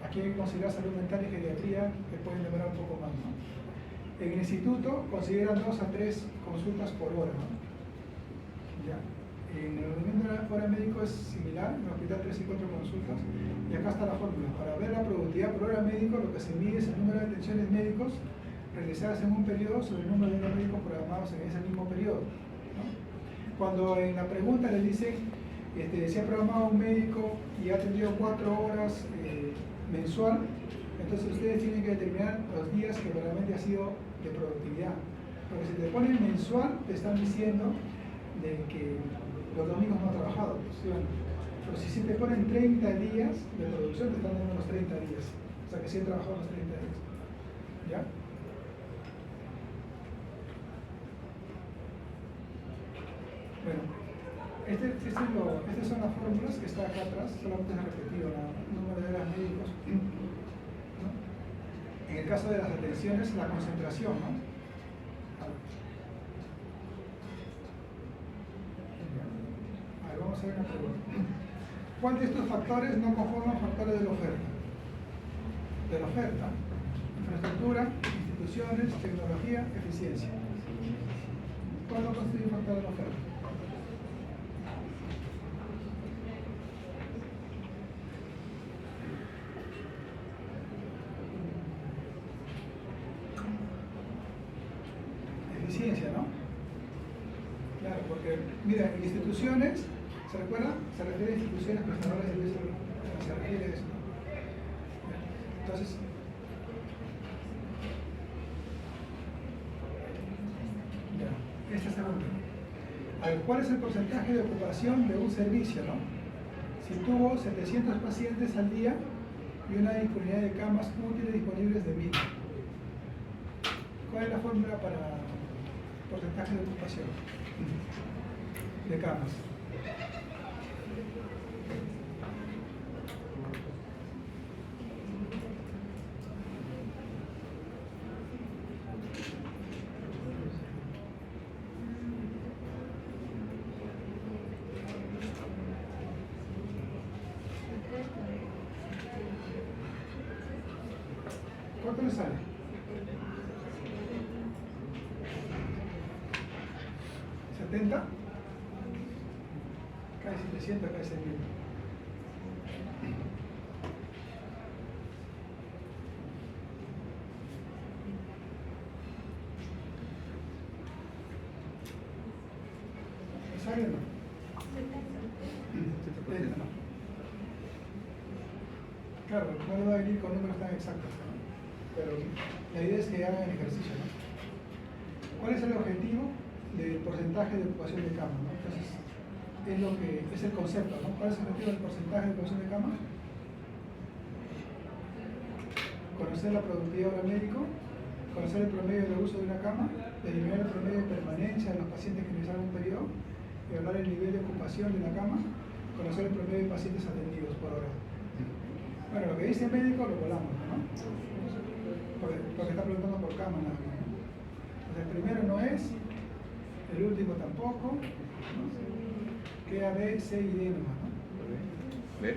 Aquí hay que considerar salud mental y geriatría, que pueden demorar un poco más, ¿no? En el instituto consideran 2 a 3 consultas por hora, ¿no? Ya. En el rendimiento de la hora médico es similar, en el hospital 3 y 4 consultas, y acá está la fórmula. Para ver la productividad por hora médico, lo que se mide es el número de atenciones médicos realizadas en un periodo sobre el número de horas médicos programados en ese mismo periodo, ¿no? Cuando en la pregunta les dicen se ha programado un médico y ha atendido 4 horas mensual, entonces ustedes tienen que determinar los días que realmente ha sido de productividad. Porque si te ponen mensual, te están diciendo de que los domingos no ha trabajado, ¿sí? Pero si te ponen 30 días de producción, te están dando los 30 días. O sea que sí he trabajado los 30 días. ¿Ya? Bueno, estas son las fórmulas que están acá atrás, solamente se repetido el número de horas médicos, ¿no? En el caso de las atenciones, la concentración, ¿no? A ver, vamos a ver una pregunta. ¿Cuál de estos factores no conforman factores de la oferta? De la oferta: infraestructura, instituciones, tecnología, eficiencia. ¿Cuál no constituye un factor de la oferta? Eficiencia, ¿no? Claro, porque, mira, instituciones, ¿se recuerda? Se refiere a instituciones prestadoras de servicios Se refiere a eso. Entonces, ya, esta segunda. A ver, ¿cuál es el porcentaje de ocupación de un servicio, no? Si tuvo 700 pacientes al día y una disponibilidad de camas útiles disponibles de 1000. ¿Cuál es la fórmula para porcentaje de ocupación de camas? ¿Cuánto le sale? ¿70? Cae 700, cae 6.000. ¿Le sale o no? 70, ¿no? Claro, no le va a venir con números tan exactos, ¿no? Pero la idea es que hagan el ejercicio, ¿no? ¿Cuál es el objetivo del porcentaje de ocupación de cama, ¿no? Entonces, es lo que es el concepto, ¿no? ¿Cuál es el objetivo del porcentaje de ocupación de cama? Conocer la productividad hora médico, conocer el promedio de uso de una cama, determinar el promedio de permanencia de los pacientes que ingresaron un periodo, evaluar el nivel de ocupación de la cama, conocer el promedio de pacientes atendidos por hora. Bueno, lo que dice el médico lo volamos, ¿no? Porque está preguntando por cama nada más, ¿no? Entonces, el primero no es, el último tampoco, ¿no? Queda B, C y D nomás, ¿no? ¿Ve?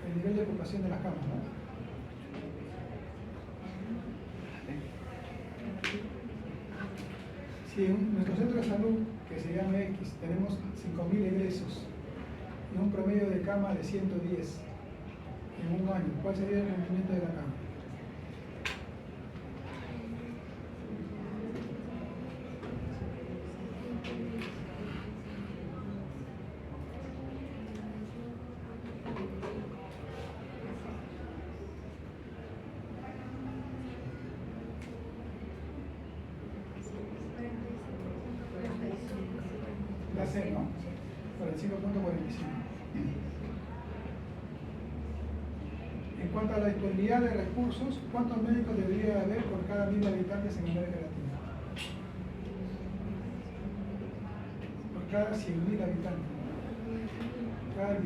El nivel de ocupación de las camas, ¿no? Si en nuestro centro de salud, que se llama X, tenemos 5.000 egresos y un promedio de cama de 110 en un año, ¿cuál sería el rendimiento de la cama? La C, ¿no? 45.45. En cuanto a la disponibilidad de recursos, ¿cuántos médicos debería haber por cada 1.000 habitantes en América Latina? Por cada 100.000 habitantes. Cada 10.000.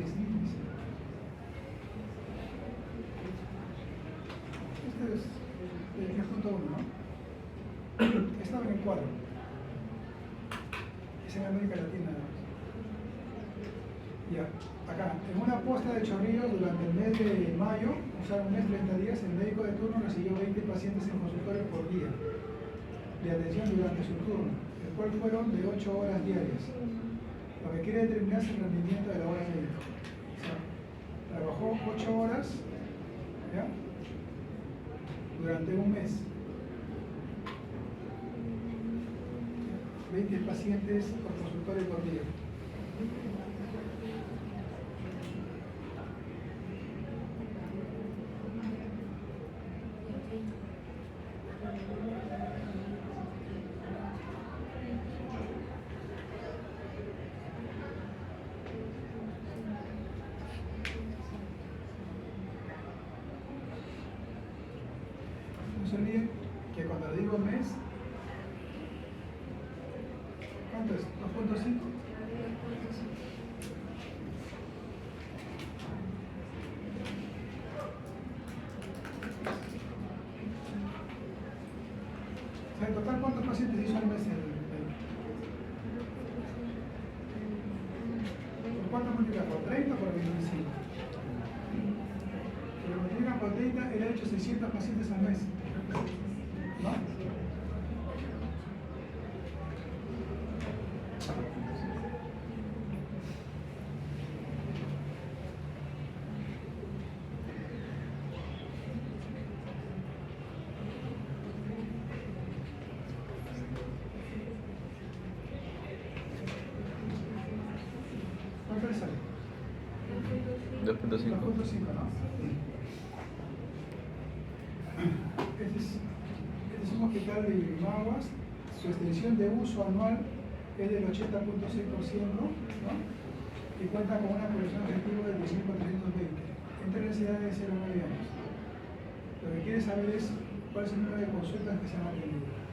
Este es el punto 1, ¿no? Estaba en el cuadro. Es en América Latina. Ya, acá, en una posta de Chorrillos durante el mes de mayo, o sea, un mes 30 días, el médico de turno recibió 20 pacientes en consultorio por día de atención durante su turno, el cual fueron de 8 horas diarias. Lo que quiere determinar es el rendimiento de la hora médica. O sea, trabajó 8 horas, ¿ya? Durante un mes. 20 pacientes por consultorio por día. No se olviden que cuando le digo mes, ¿cuánto es? ¿2.5? O sea, en total, ¿cuántos pacientes hizo al mes el médico? ¿Por cuánto multiplica? ¿Por 30 o por 25? Si lo multiplican por 30, él ha hecho 600 pacientes al mes. ¿No? 2.5. 2.5, ¿no? Este es un hospital de Maguas. Su extensión de uso anual es del 80.6%, ¿no? Y cuenta con una población objetivo de 10.420, entre necesidades de 0 a 9 años. Lo que quiere saber es cuál es el número de consultas que se han atendido.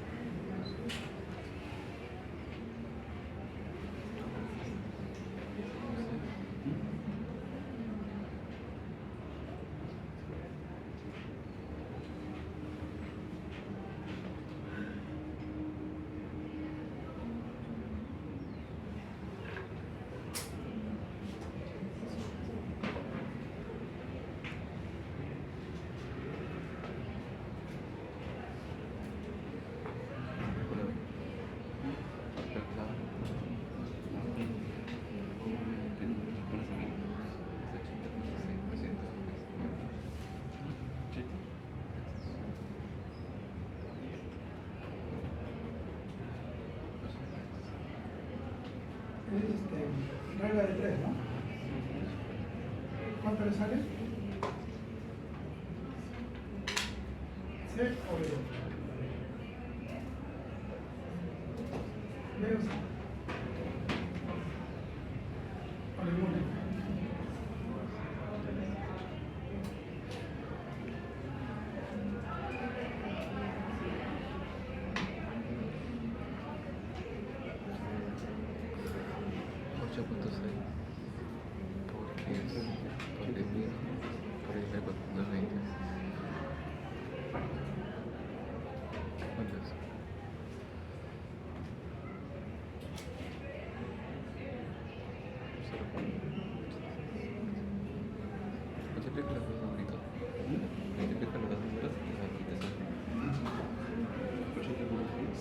Es regla de 3, ¿no? ¿Cuánto le sale? ¿C o B? ¿B o C? O ninguna.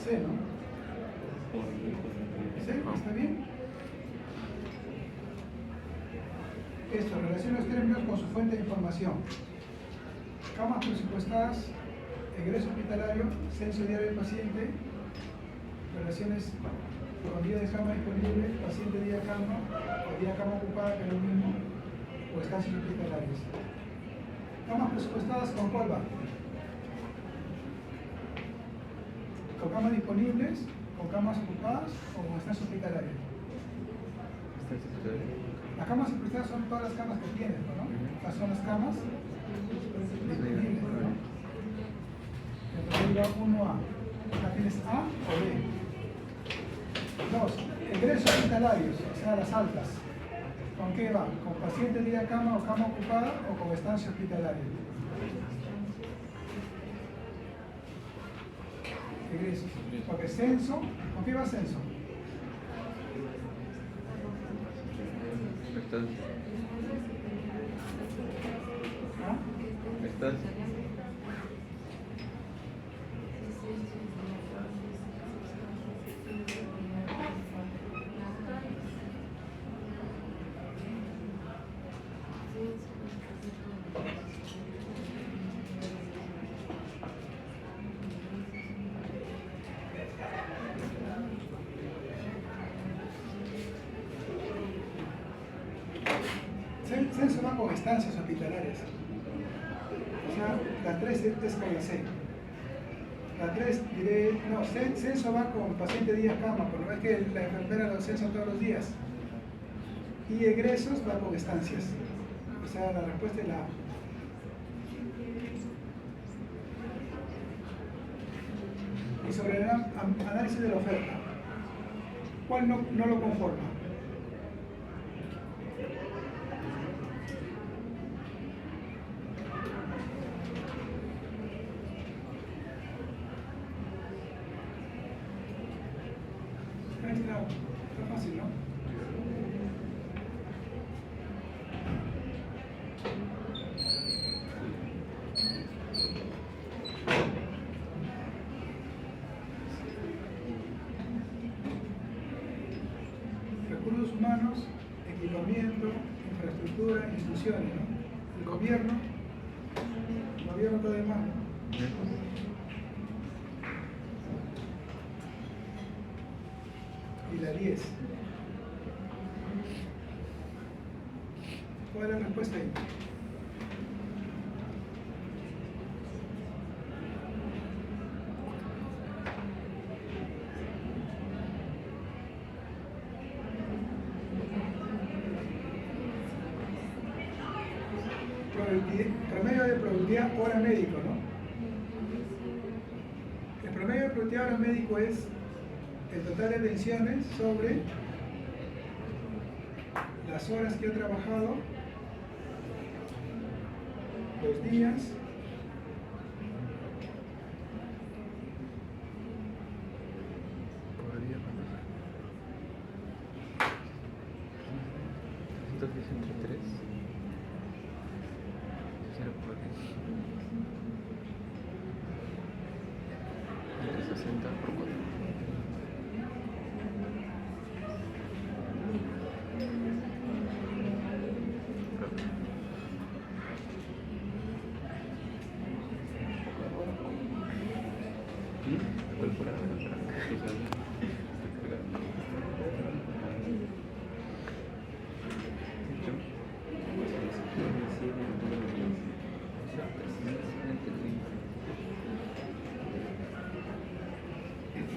C, ¿no? ¿C? ¿Está bien? Esto, relaciona los términos con su fuente de información. Camas presupuestadas, egreso hospitalario, censo diario del paciente, relaciones con día de cama disponible, paciente día cama, o día cama ocupada, que es lo mismo, o estancias hospitalarias. Camas presupuestadas, ¿con cuál va? ¿Con camas disponibles, con camas ocupadas o con estancias hospitalarias? Las camas presupuestadas son todas las camas que tienes, ¿no? Estas son las camas disponibles, ¿no? Entonces, 1A. ¿La tienes A o B? 2. Egresos hospitalarios, o sea, las altas. ¿Con qué va? ¿Con paciente día cama o cama ocupada o con estancia hospitalaria? Egresos. Porque censo, ¿con qué va censo? ¿Ah? Estancia. Censo va con estancias hospitalarias. O sea, la 3 es con la C. La 3 diré, no, censo va con paciente día cama, pero no es que la enfermera lo censa todos los días. Y egresos va con estancias. O sea, la respuesta es la A. Y sobre el análisis de la oferta, ¿cuál no lo conforma? Está fácil, ¿no? Recursos humanos, equipamiento, infraestructura, instituciones, ¿no? El gobierno está de mano. Y la 10. ¿Cuál es la respuesta ahí? Promedio de productividad hora médico, ¿no? El promedio de productividad hora médico es el total de atenciones sobre las horas que he trabajado, los días, Por día, ¿cuánto es? 363. 0 por 10. 60 por 4.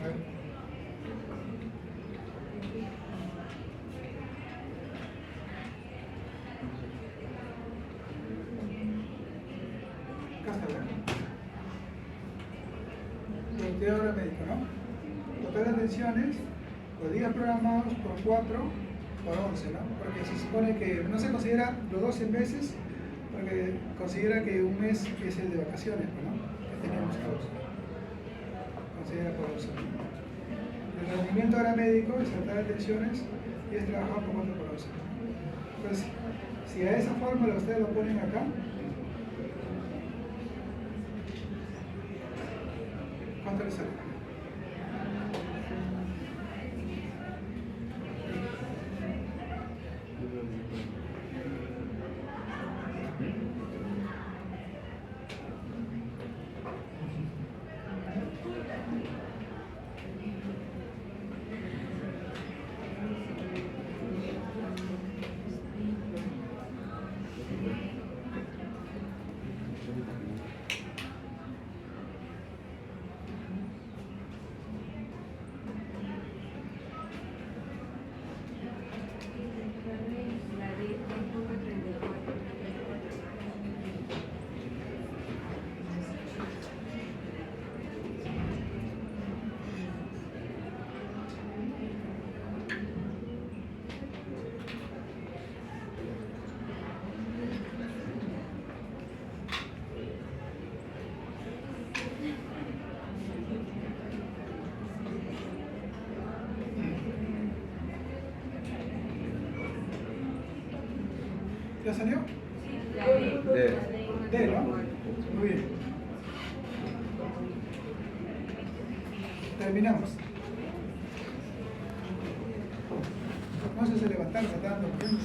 a ver, acá está, ¿verdad? Productividad hora médico, ¿no? Total de atenciones, los días programados por 4 por 11, ¿no? Porque se supone que no se considera los 12 meses, porque considera que un mes es el de vacaciones, ¿no? Que tenemos todos. Considera por 11. El rendimiento hora médico es total de atenciones y es trabajado por 4 por 11. Entonces, si a esa fórmula ustedes lo ponen acá, ¿cuánto les sale? ¿Ya salió? D, ¿no? Muy bien. Terminamos. No sé si levantarse, dando tiempo.